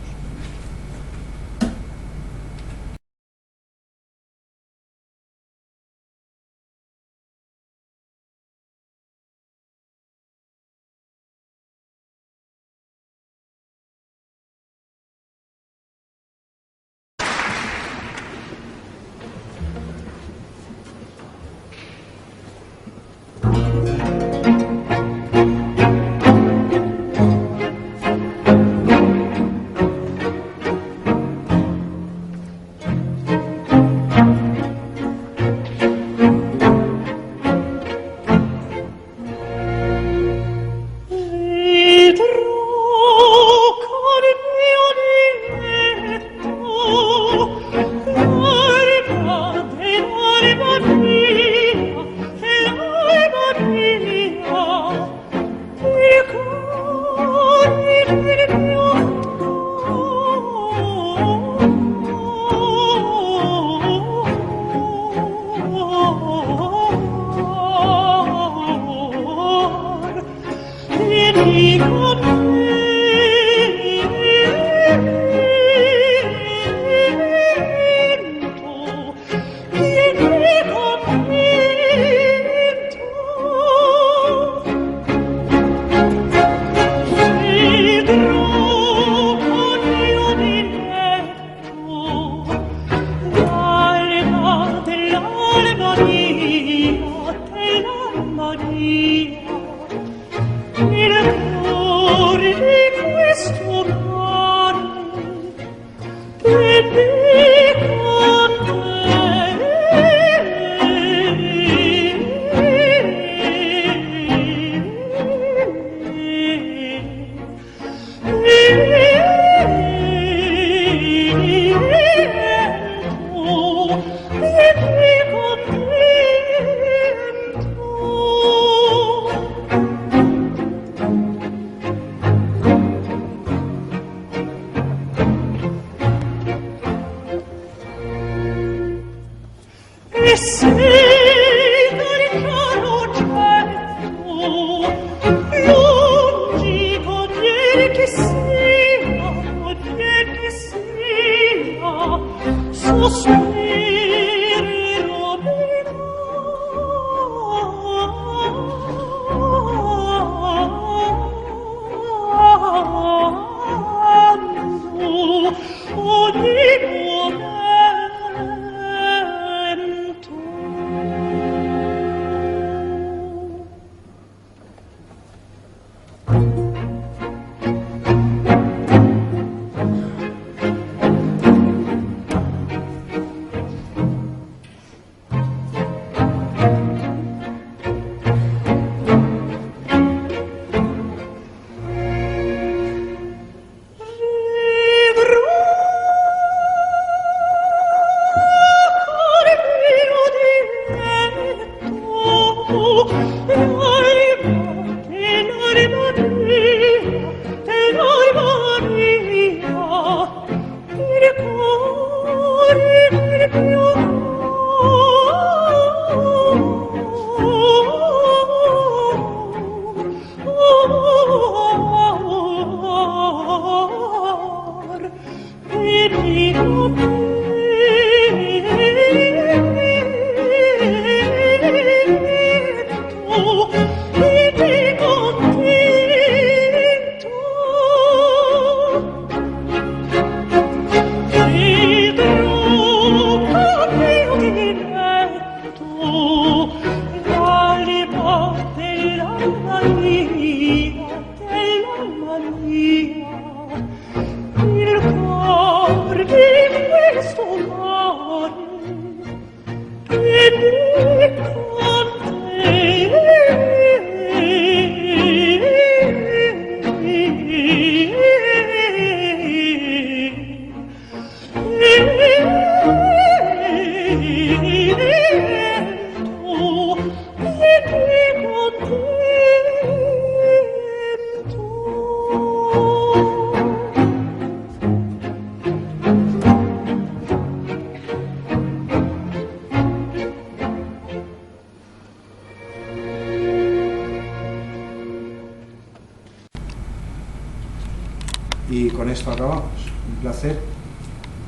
Y con esto acabamos. Un placer.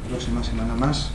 Próxima semana más.